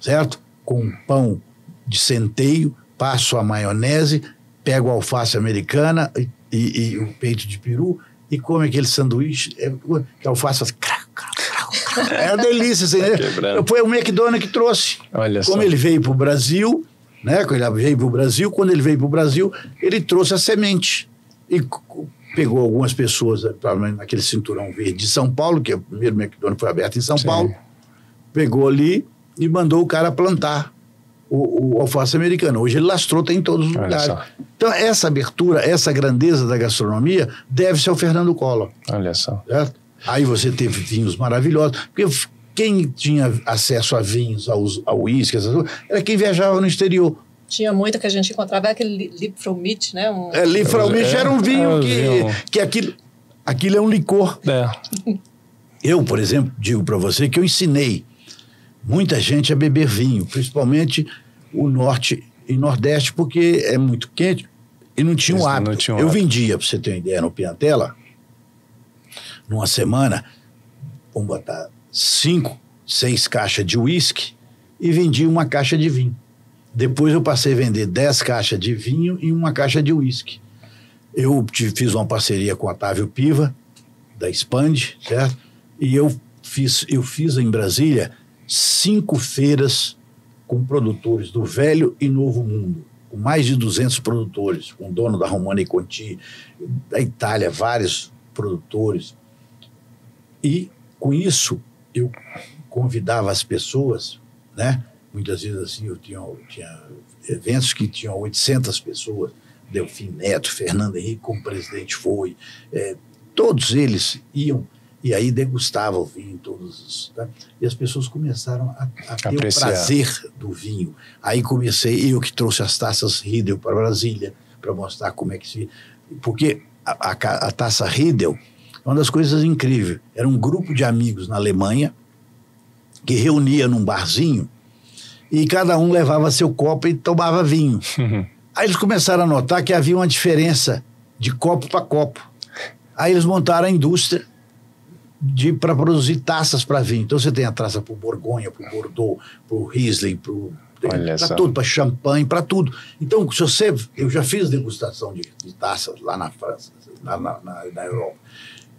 certo? Com um pão de centeio, passo a maionese, pego a alface americana e o peito de peru e come aquele sanduíche, que a alface faz... É uma delícia, assim, né? Foi o McDonald's que trouxe. Olha Como só. ele veio para o Brasil, né? Quando ele veio para o Brasil, ele trouxe a semente. E pegou algumas pessoas naquele cinturão verde de São Paulo, que é o primeiro McDonald's foi aberto em São Paulo, pegou ali e mandou o cara plantar o alface americano. Hoje ele lastrou, tem em todos os lugares. Só. Então, essa abertura, essa grandeza da gastronomia deve-se ao Fernando Collor. Olha só. Certo? Aí você teve vinhos maravilhosos, porque quem tinha acesso a vinhos, ao uísque, era quem viajava no exterior. Tinha muito que a gente encontrava, aquele Liebfraumilch, né? Liebfraumilch era um vinho que aquilo é um licor. Eu, por exemplo, digo para você que eu ensinei muita gente a beber vinho, principalmente o norte e nordeste, porque é muito quente e não tinha um hábito. Eu vendia, para você ter uma ideia, no Piantella, numa semana, vamos botar 5, 6 caixas de uísque e vendia uma caixa de vinho. Depois eu passei a vender 10 caixas de vinho e uma caixa de uísque. Eu fiz uma parceria com o Otávio Piva, da Expand, certo? E eu fiz em Brasília 5 feiras com produtores do Velho e Novo Mundo, com mais de 200 produtores, com o dono da Romana e Conti, da Itália, vários produtores. E, com isso, eu convidava as pessoas, né? Muitas vezes, assim, eu tinha eventos que tinham 800 pessoas, Delfim Neto, Fernando Henrique como presidente foi, todos eles iam e aí degustavam o vinho, tá? E as pessoas começaram a ter o prazer do vinho. Aí eu que trouxe as taças Riedel para Brasília, para mostrar como é que se... Porque a taça Riedel é uma das coisas incríveis. Era um grupo de amigos na Alemanha que reunia num barzinho e cada um levava seu copo e tomava vinho. Aí eles começaram a notar que havia uma diferença de copo para copo. Aí eles montaram a indústria para produzir taças para vinho. Então você tem a taça para o Borgonha, para o Bordeaux, para o Riesling, para tudo, para champanhe, para tudo. Então, eu já fiz degustação de taças lá na França, na Europa.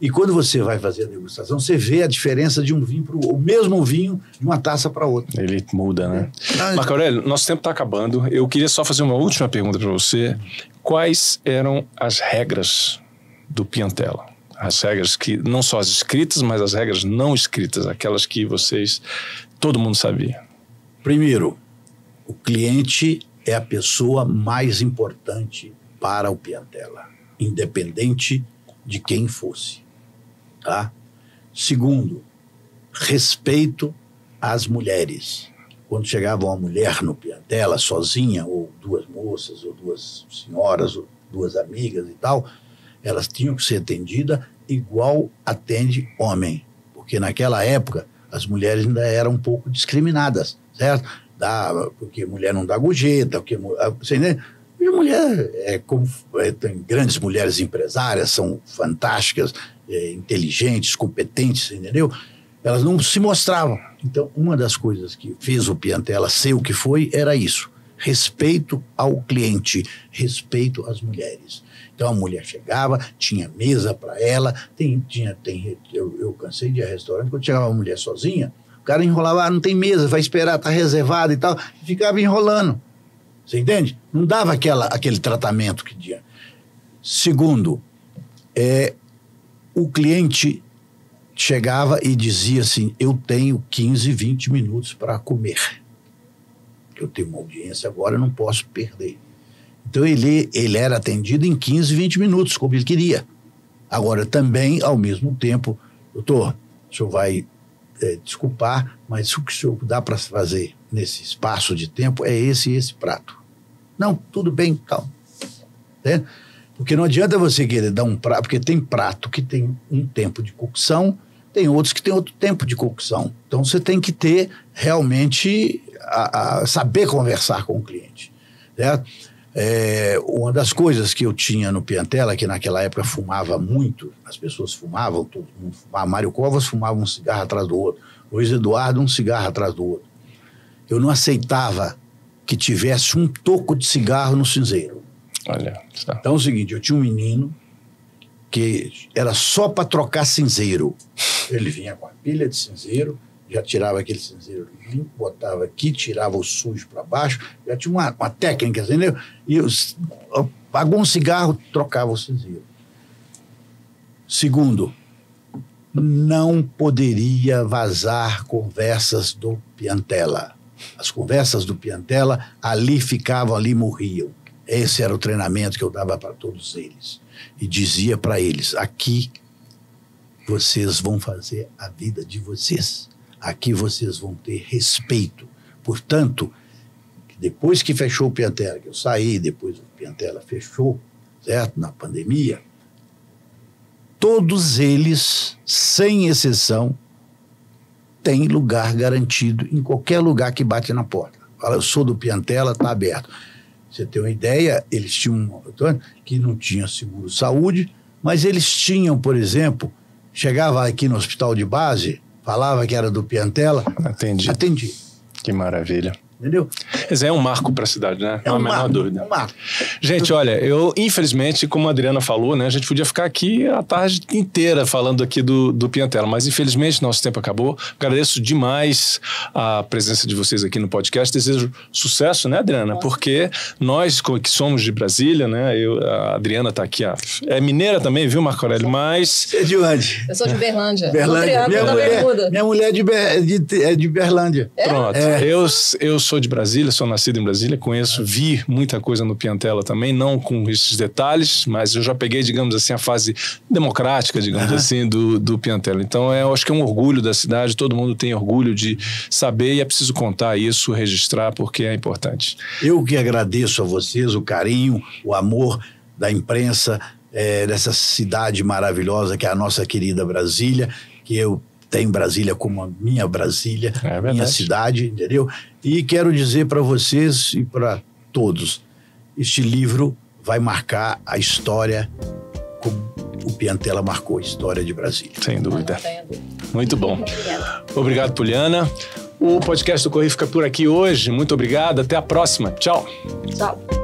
E quando você vai fazer a degustação, você vê a diferença de um vinho o mesmo vinho de uma taça para outra. Ele muda, né? Marco Aurélio, nosso tempo está acabando. Eu queria só fazer uma última pergunta para você. Quais eram as regras do Piantella? As regras que, não só as escritas, mas as regras não escritas, aquelas que todo mundo sabia. Primeiro, o cliente é a pessoa mais importante para o Piantella, independente de quem fosse. Tá? Segundo, respeito às mulheres. Quando chegava uma mulher no Piantella, sozinha, ou 2 moças, ou 2 senhoras, ou 2 amigas e tal, elas tinham que ser atendidas igual atende homem. Porque naquela época, as mulheres ainda eram um pouco discriminadas, certo? Porque mulher não dá gorjeta, porque... Você, né? E a mulher, tem grandes mulheres empresárias, são fantásticas, inteligentes, competentes, entendeu? Elas não se mostravam. Então, uma das coisas que fez o Piantella ser o que foi era isso. Respeito ao cliente, respeito às mulheres. Então, a mulher chegava, tinha mesa para ela, eu cansei de ir a restaurante, quando chegava uma mulher sozinha, o cara enrolava, não tem mesa, vai esperar, está reservado e tal, e ficava enrolando. Você entende? Não dava aquele tratamento que tinha. Segundo, o cliente chegava e dizia assim, eu tenho 15, 20 minutos para comer. Eu tenho uma audiência agora, eu não posso perder. Então ele era atendido em 15, 20 minutos, como ele queria. Agora também, ao mesmo tempo, doutor, o senhor vai desculpar, mas o que o senhor dá para fazer nesse espaço de tempo é esse prato. Não, tudo bem, calma. Né? Porque não adianta você querer dar um prato, porque tem prato que tem um tempo de cocção, tem outros que tem outro tempo de cocção. Então você tem que ter realmente saber conversar com o cliente. Certo? Uma das coisas que eu tinha no Piantella, que naquela época fumava muito, as pessoas fumavam, todo mundo fumava. Mário Covas fumava um cigarro atrás do outro, Luiz Eduardo um cigarro atrás do outro. Eu não aceitava que tivesse um toco de cigarro no cinzeiro. Olha. Tá. Então é o seguinte, eu tinha um menino que era só para trocar cinzeiro. Ele vinha com a pilha de cinzeiro, já tirava aquele cinzeiro limpo, botava aqui, tirava o sujo para baixo, já tinha uma técnica, entendeu? E pagou um cigarro, trocava o cinzeiro. Segundo, não poderia vazar conversas do Piantella. As conversas do Piantella ali ficavam, ali morriam. Esse era o treinamento que eu dava para todos eles. E dizia para eles, aqui vocês vão fazer a vida de vocês. Aqui vocês vão ter respeito. Portanto, depois que fechou o Piantella, que eu saí, depois o Piantella fechou, certo? Na pandemia, todos eles, sem exceção, têm lugar garantido em qualquer lugar que bate na porta. Fala, eu sou do Piantella, está aberto. Você tem uma ideia, eles tinham que não tinha seguro-saúde, mas eles tinham, por exemplo, chegava aqui no hospital de base, falava que era do Piantella, atendi. Que maravilha. Entendeu? Mas é um marco para a cidade, né? Não há a menor dúvida. É um marco. Gente, olha, eu, infelizmente, como a Adriana falou, né? A gente podia ficar aqui a tarde inteira falando aqui do Piantella, mas infelizmente nosso tempo acabou. Agradeço demais a presença de vocês aqui no podcast. Desejo sucesso, né, Adriana? Porque nós que somos de Brasília, né? A Adriana está aqui, é mineira também, viu, Marco Aurélio? Mas... Você é de onde? Eu sou de Berlândia. Berlândia. Minha mulher é de Berlândia. Pronto. Eu sou de Brasília, sou nascido em Brasília, vi muita coisa no Piantella também, não com esses detalhes, mas eu já peguei, digamos assim, a fase democrática, digamos assim, do Piantella. Então, eu acho que é um orgulho da cidade, todo mundo tem orgulho de saber e é preciso contar isso, registrar, porque é importante. Eu que agradeço a vocês o carinho, o amor da imprensa, dessa cidade maravilhosa que é a nossa querida Brasília, que eu tenho Brasília como a minha Brasília, minha cidade, entendeu? E quero dizer para vocês e para todos, este livro vai marcar a história como o Piantella marcou a história de Brasília. Sem dúvida. Muito bom. Obrigado, Poliana. O podcast do Correio fica por aqui hoje. Muito obrigado. Até a próxima. Tchau. Tchau.